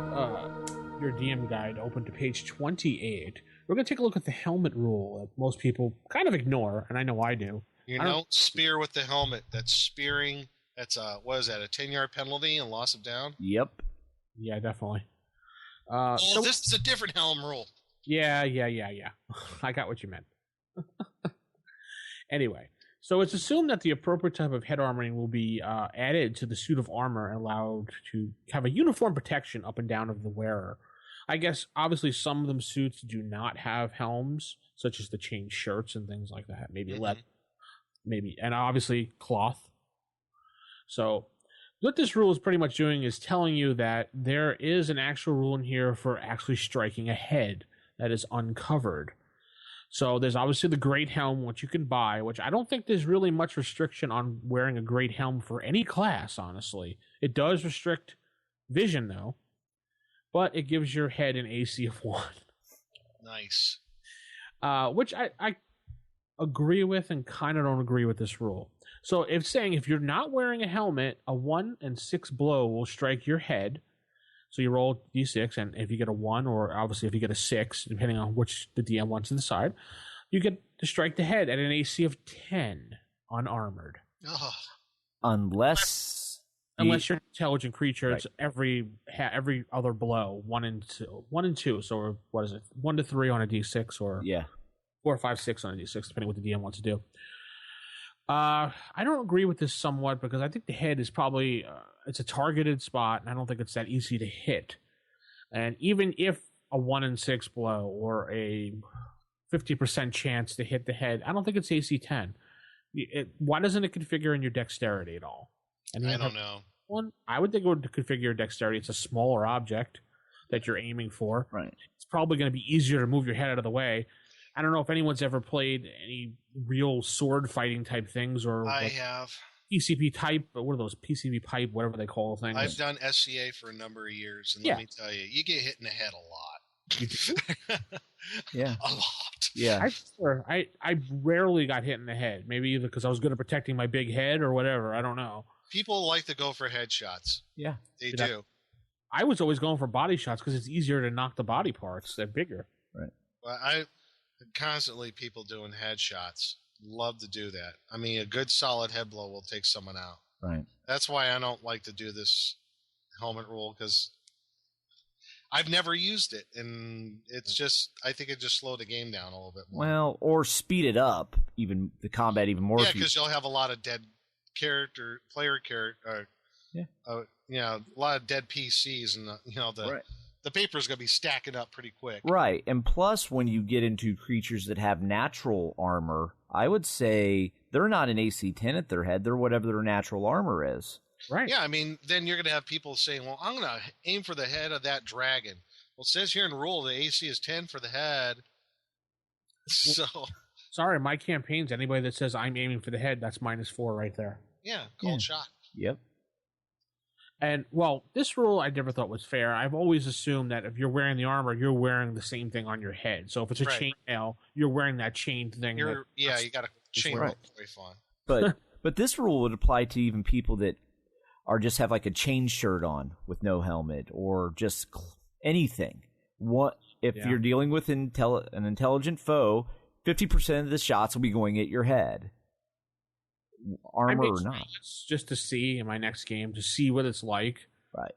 your DM guide open to page 28, we're going to take a look at the helmet rule that most people kind of ignore, and I know I do. You don't spear with the helmet. That's spearing. That's what is that? A 10-yard penalty and loss of down? Yep. Yeah, definitely. This is a different helm rule. Yeah. I got what you meant. Anyway, so it's assumed that the appropriate type of head armoring will be added to the suit of armor and allowed to have a uniform protection up and down of the wearer. I guess, obviously, some of them suits do not have helms, such as the chain shirts and things like that. Maybe leather, maybe, and obviously cloth. So what this rule is pretty much doing is telling you that there is an actual rule in here for actually striking a head that is uncovered. So there's obviously the great helm, which you can buy, which I don't think there's really much restriction on wearing a great helm for any class, honestly. It does restrict vision, though, but it gives your head an AC of 1. Nice. Which I agree with and kind of don't agree with this rule. So it's saying if you're not wearing a helmet, a 1 and 6 blow will strike your head. So you roll d6, and if you get a 1, or obviously if you get a 6, depending on which the DM wants to decide, you get to strike the head at an AC of 10 unarmored. Oh. Unless you're an intelligent creature, right. It's every other blow, 1 and 2. So what is it? 1 to 3 on a d6, or 4, 5, 6 on a d6, depending what the DM wants to do. I don't agree with this somewhat because I think the head is probably it's a targeted spot, and I don't think it's that easy to hit. And even if a 1 and 6 blow or a 50% chance to hit the head, I don't think it's AC 10. Why doesn't it configure in your dexterity at all? I don't know. I would think it would configure your dexterity. It's a smaller object that you're aiming for. Right. It's probably going to be easier to move your head out of the way. I don't know if anyone's ever played any real sword fighting type things, or I have PCP type. What are those PCP pipe? Whatever they call things. I've done SCA for a number of years, and let me tell you, you get hit in the head a lot. Yeah, a lot. Yeah, I rarely got hit in the head. Maybe either because I was good at protecting my big head or whatever. I don't know. People like to go for headshots. Yeah, they do. I was always going for body shots because it's easier to knock the body parts. They're bigger. Right. Well, constantly people doing headshots. Love to do that. I mean, a good solid head blow will take someone out. Right. That's why I don't like to do this helmet rule, because I've never used it, and it's just, I think it just slowed the game down a little bit more. Well, or speed it up, even the combat even more. Yeah, because you'll have a lot of dead player character. A lot of dead PCs, and the paper's going to be stacking up pretty quick. Right, and plus when you get into creatures that have natural armor, I would say they're not an AC 10 at their head, they're whatever their natural armor is. Right. Yeah, I mean, then you're going to have people saying, well, I'm going to aim for the head of that dragon. Well, it says here in the rule the AC is 10 for the head. So... Sorry, my campaigns, anybody that says I'm aiming for the head, that's -4 right there. Yeah, cold shot. Yep. And, well, this rule I never thought was fair. I've always assumed that if you're wearing the armor, you're wearing the same thing on your head. So if it's a chainmail, you're wearing that chain thing. You got a chain right. on. But this rule would apply to even people that are just have like a chain shirt on with no helmet, or just anything. If you're dealing with an intelligent foe, 50% of the shots will be going at your head. Armor or not. Just to see in my next game, to see what it's like. Right.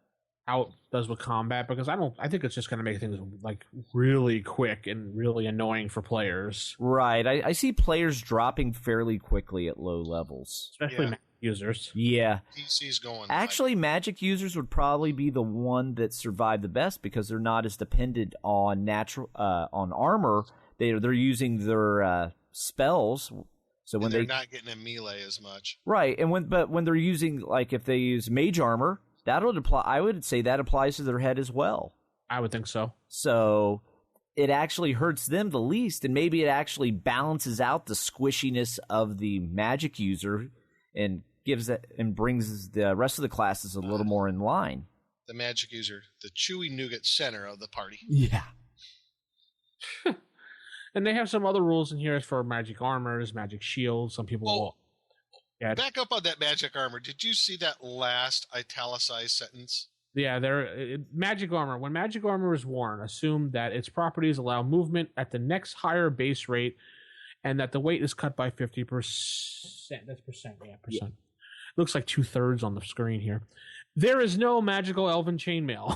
How it does with combat, because I think it's just going to make things like really quick and really annoying for players. Right. I see players dropping fairly quickly at low levels. Especially Magic users. Yeah. PC's going. Actually, Magic users would probably be the one that survive the best because they're not as dependent on on armor. They're using their spells. So when they're not getting a melee as much, right? And when they're using, like, if they use mage armor, that would apply. I would say that applies to their head as well. I would think so. So it actually hurts them the least, and maybe it actually balances out the squishiness of the magic user and brings the rest of the classes a little more in line. The magic user, the chewy nougat center of the party. Yeah. And they have some other rules in here for magic armors, magic shields. Some people will. Yeah. Back up on that magic armor. Did you see that last italicized sentence? Yeah, magic armor. When magic armor is worn, assume that its properties allow movement at the next higher base rate, and that the weight is cut by 50%. That's percent. Yeah, percent. Yeah. Looks like 2/3 on the screen here. There is no magical elven chainmail.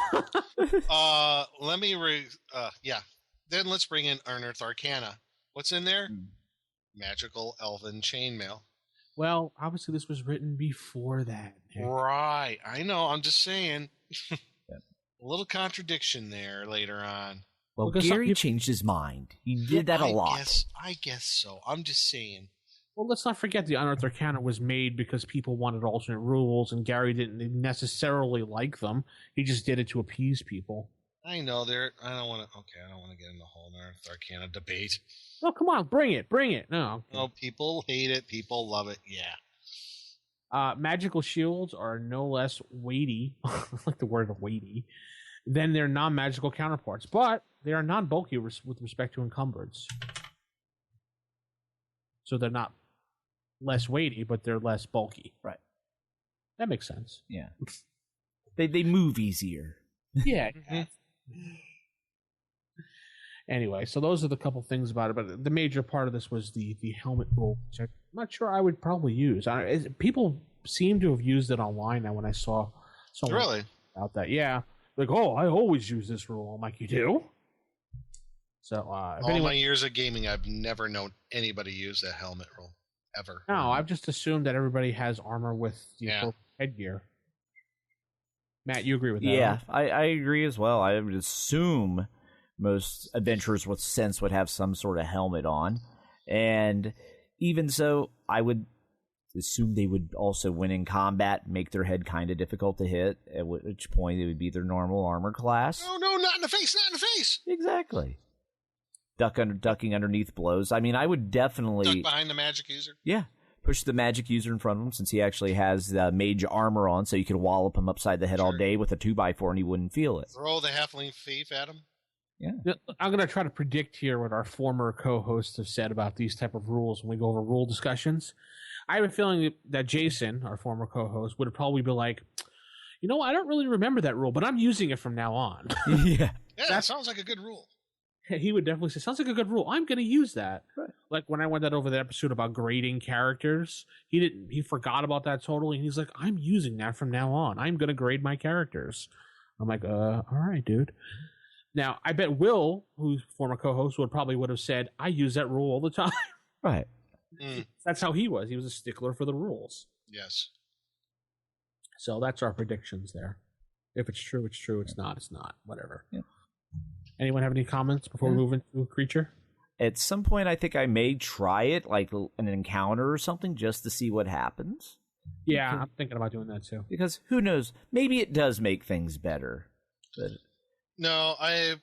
Let me Then let's bring in Unearth Arcana. What's in there? magical elven chainmail. Well, obviously this was written before that. Nick. Right. I know. I'm just saying. A little contradiction there later on. Well, Gary changed his mind. He did that a lot. I guess so. I'm just saying. Well, let's not forget the Unearthed Arcana was made because people wanted alternate rules, and Gary didn't necessarily like them. He just did it to appease people. I know I don't want to get in the whole Unearthed Arcana debate. Oh, come on, bring it. No, people hate it, people love it. Yeah. Magical shields are no less weighty. I like the word weighty than their non-magical counterparts, but they are non-bulky with respect to encumbrance. So they're not less weighty, but they're less bulky. Right. That makes sense. Yeah. They move easier. Yeah. Anyway, so those are the couple things about it, but the major part of this was the helmet rule, which I'm not sure I would probably use. People seem to have used it online now when I saw someone really about that. Yeah. Like, oh, I always use this rule. I'm like, you do? So, all my years of gaming, I've never known anybody use that helmet rule ever. No, I've just assumed that everybody has armor with headgear. Matt, you agree with that? Yeah, right? I agree as well. I would assume most adventurers with sense would have some sort of helmet on, and even so, I would assume they would also, when in combat, make their head kind of difficult to hit. At which point, it would be their normal armor class. No, not in the face! Not in the face! Exactly. Ducking underneath blows. I mean, I would definitely duck behind the magic user. Yeah, push the magic user in front of him since he actually has mage armor on, so you could wallop him upside the head all day with a 2x4 and he wouldn't feel it. Throw the halfling thief at him. Yeah. I'm going to try to predict here what our former co-hosts have said about these type of rules when we go over rule discussions. I have a feeling that Jason, our former co-host, would probably be like, I don't really remember that rule, but I'm using it from now on. Yeah, that sounds like a good rule. He would definitely say, sounds like a good rule. I'm going to use that. Right. Like when I went over the episode about grading characters, he forgot about that totally. And he's like, I'm using that from now on. I'm going to grade my characters. I'm like, all right, dude. Now, I bet Will, who's former co-host, would have said, I use that rule all the time. Right. That's how he was. He was a stickler for the rules. Yes. So that's our predictions there. If it's true, it's true. It's not, it's not. Whatever. Yeah. Anyone have any comments before we move into Creature? At some point, I think I may try it, like an encounter or something, just to see what happens. Yeah, I'm thinking about doing that too. Because who knows? Maybe it does make things better. But no, I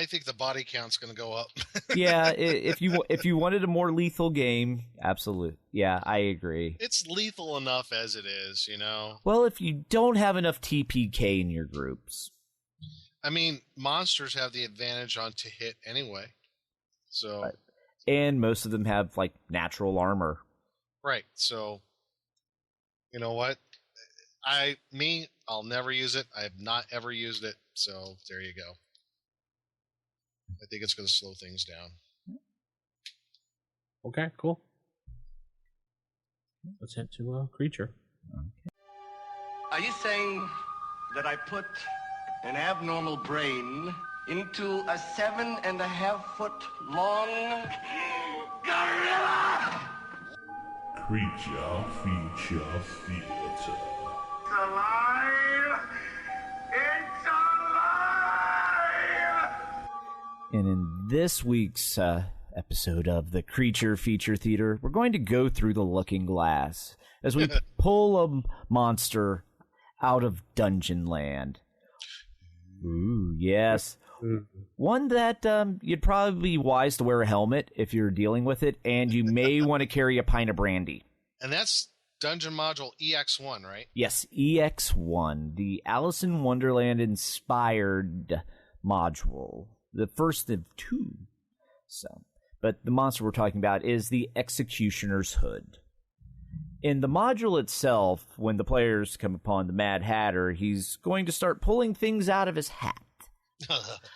think the body count's going to go up. Yeah, if you wanted a more lethal game, absolutely. Yeah, I agree. It's lethal enough as it is, Well, if you don't have enough TPK in your groups. I mean, monsters have the advantage on to hit anyway. So, right. And most of them have like natural armor. Right. So, you know what? I'll never use it. I have not ever used it. So there you go. I think it's going to slow things down. Okay, cool. Let's head to a Creature. Okay. Are you saying that I put an abnormal brain into a 7.5-foot long gorilla? Creature Feature Theater. It's alive! It's alive! And in this week's episode of the Creature Feature Theater, we're going to go through the Looking Glass as we pull a monster out of Dungeon Land. Ooh, yes. One that you'd probably be wise to wear a helmet if you're dealing with it, and you may want to carry a pint of brandy. And that's Dungeon Module EX1, right? Yes, EX1, the Alice in Wonderland inspired module, the first of two. But the monster we're talking about is the Executioner's Hood. In the module itself, when the players come upon the Mad Hatter, he's going to start pulling things out of his hat.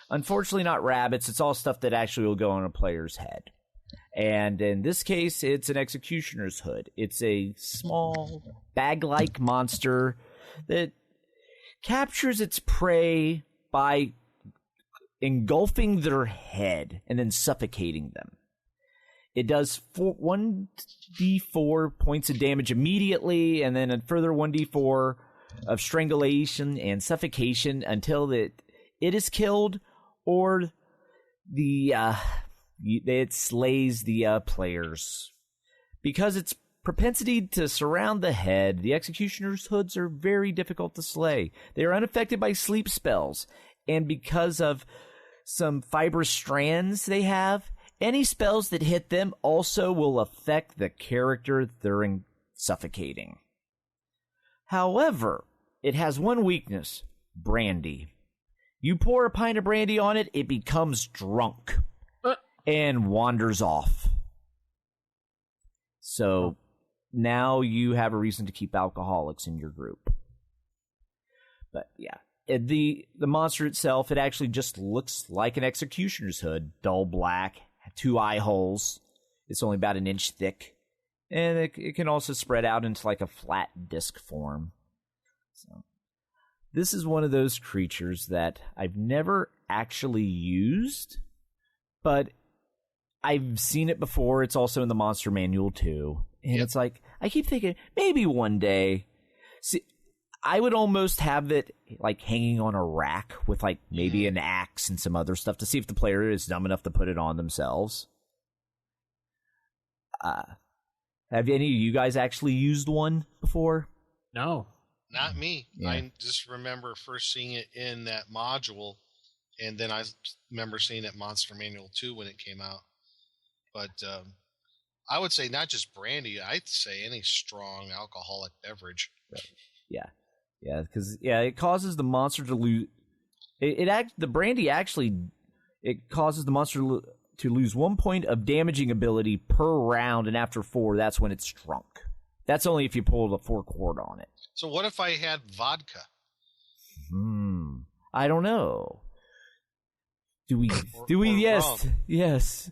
Unfortunately, not rabbits. It's all stuff that actually will go on a player's head. And in this case, it's an Executioner's Hood. It's a small, bag-like monster that captures its prey by engulfing their head and then suffocating them. It does 1d4 points of damage immediately, and then a further 1d4 of strangulation and suffocation until it is killed, or it slays the players. Because its propensity to surround the head, the executioner's hoods are very difficult to slay. They are unaffected by sleep spells, and because of some fibrous strands they have, any spells that hit them also will affect the character during suffocating. However, it has one weakness: brandy. You pour a pint of brandy on it, it becomes drunk and wanders off. So now you have a reason to keep alcoholics in your group. But yeah, the monster itself, it actually just looks like an executioner's hood, dull black, 2 eye holes. It's only about 1 inch thick, and it can also spread out into like a flat disc form. So this is one of those creatures that I've never actually used, but I've seen it before. It's also in the Monster Manual too. And It's like, I keep thinking, maybe one day. See, I would almost have it like hanging on a rack with like maybe an axe and some other stuff to see if the player is dumb enough to put it on themselves. Have any of you guys actually used one before? No. Not me. Yeah. I just remember first seeing it in that module, and then I remember seeing it Monster Manual 2 when it came out. But I would say not just brandy. I'd say any strong alcoholic beverage. Yeah, because it causes the monster to lose. The brandy actually it causes the monster to lose 1 point of damaging ability per round, and after 4, that's when it's drunk. That's only if you pull the 4-quart on it. So what if I had vodka? I don't know. Do we? Yes, rum? yes.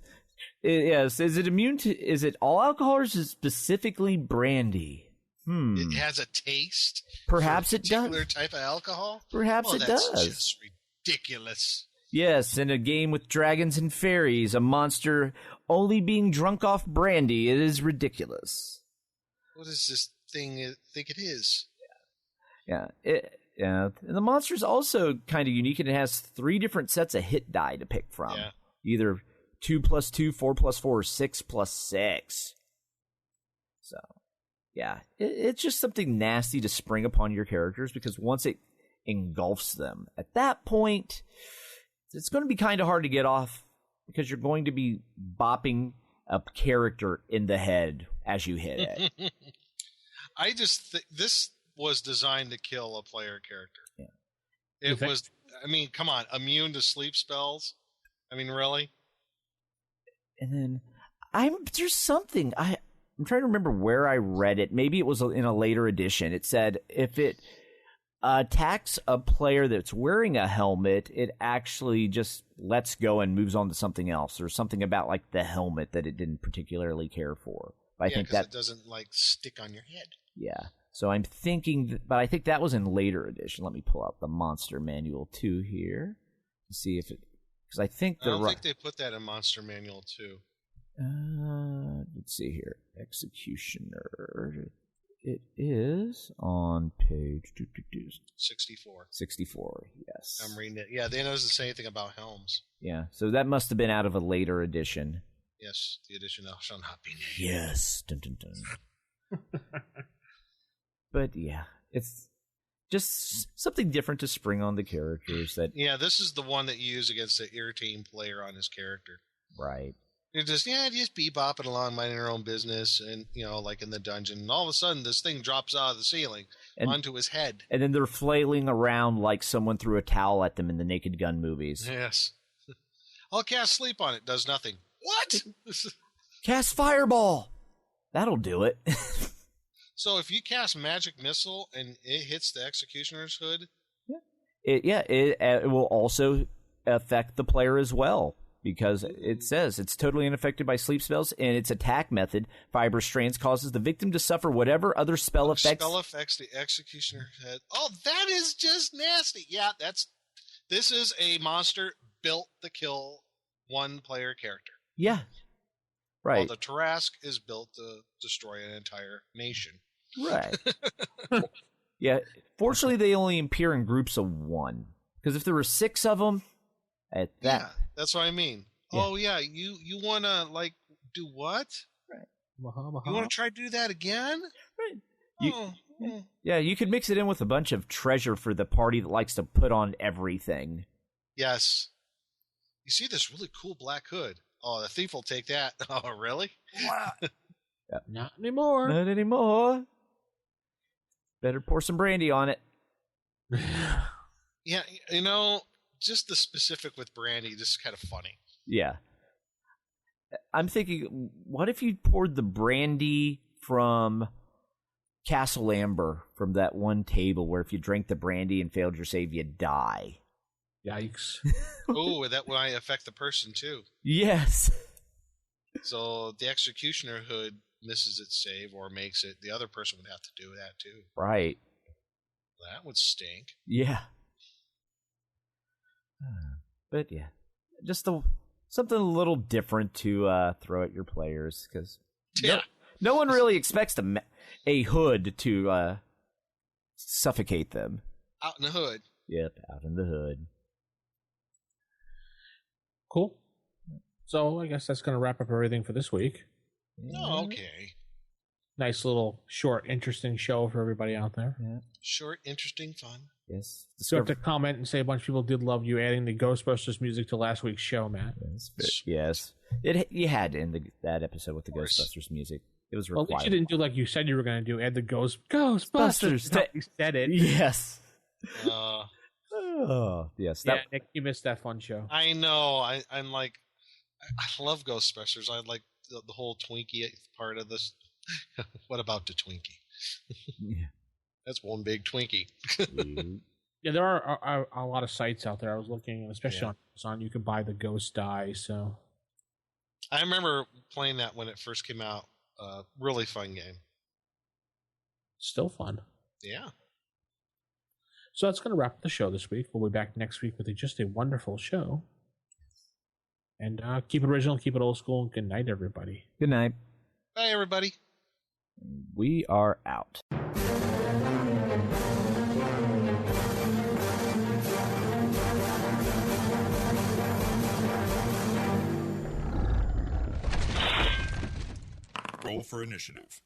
Yes. Is it immune to? Is it all alcohol, or is it specifically brandy? It has a taste. Perhaps for a it does. particular type of alcohol. Perhaps it that's does. Just ridiculous. Yes, in a game with dragons and fairies, a monster only being drunk off brandy, it is ridiculous. What does this thing think it is? Yeah. And the monster's also kind of unique, and it has 3 different sets of hit die to pick from. Yeah. Either 2+2, 4+4, or 6+6. So, yeah. It's just something nasty to spring upon your characters, because once it engulfs them, at that point, it's going to be kind of hard to get off, because you're going to be bopping a character in the head as you hit it. I just think this was designed to kill a player character. Yeah. It was, I mean, come on, immune to sleep spells? I mean, really? And then there's something, I'm trying to remember where I read it. Maybe it was in a later edition. It said if it attacks a player that's wearing a helmet, it actually just lets go and moves on to something else, or something about like the helmet that it didn't particularly care for. But I think that it doesn't like stick on your head. Yeah. So I'm thinking, but I think that was in later edition. Let me pull out the Monster Manual 2 here to see if it, because I think I don't think they put that in Monster Manual 2. Let's see here. Executioner. It is on page 64. 64, yes. I'm reading it. Yeah, they doesn't say anything about helms. Yeah, so that must have been out of a later edition. Yes, the edition shall not be named. Yes. Dun, dun, dun. But yeah, it's just something different to spring on the characters. That Yeah, this is the one that you use against the irritating player on his character. Right. You're just bebopping along, minding your own business, and, like in the dungeon. And all of a sudden, this thing drops out of the ceiling onto his head. And then they're flailing around like someone threw a towel at them in the Naked Gun movies. Yes. I'll cast sleep on it. Does nothing. What? Cast Fireball. That'll do it. So if you cast Magic Missile and it hits the Executioner's hood? It will also affect the player as well. Because it says it's totally unaffected by sleep spells, and its attack method, fibrous strands, causes the victim to suffer whatever other spell effects. Spell affects the executioner's head. Oh, that is just nasty. Yeah, this is a monster built to kill one player character. Yeah. Right. While the Tarrasque is built to destroy an entire nation. Right. Yeah. Fortunately, they only appear in groups of 1. Because if there were 6 of them, Yeah, that's what I mean. Yeah. Oh, yeah, you want to, like, do what? Right. You want to try to do that again? Right. Yeah, you could mix it in with a bunch of treasure for the party that likes to put on everything. Yes. You see this really cool black hood. Oh, the thief will take that. Oh, really? Not anymore. Not anymore. Better pour some brandy on it. Yeah, just the specific with brandy, this is kind of funny. Yeah. I'm thinking, what if you poured the brandy from Castle Amber from that one table where if you drank the brandy and failed your save, you'd die? Yikes. Oh, that might affect the person, too. Yes. So the executioner hood misses its save or makes it, the other person would have to do that, too. Right. That would stink. Yeah. But yeah, just something a little different to throw at your players, because no one really expects a hood to suffocate them. Out in the hood. Yep, out in the hood. Cool. So I guess that's going to wrap up everything for this week. Oh, okay. Nice little short, interesting show for everybody out there. Yeah. Short, interesting, fun. Yes. So you have to comment and say a bunch of people did love you adding the Ghostbusters music to last week's show, Matt. Yes. You had to end that episode with the Ghostbusters music. It was required. Well, at least you didn't do like you said you were going to do, add the Ghostbusters. You said it. Yes. Yes. Yeah, Nick, you missed that fun show. I know. I'm like, I love Ghostbusters. I like the whole Twinkie part of this. What about the Twinkie? Yeah. That's one big Twinkie. Yeah, there are a lot of sites out there. I was looking, especially on Amazon, you can buy the Ghost die. So I remember playing that when it first came out. Really fun game. Still fun. Yeah. So that's going to wrap up the show this week. We'll be back next week with just a wonderful show. And keep it original, keep it old school, and good night, everybody. Good night. Bye, everybody. We are out. Roll for initiative.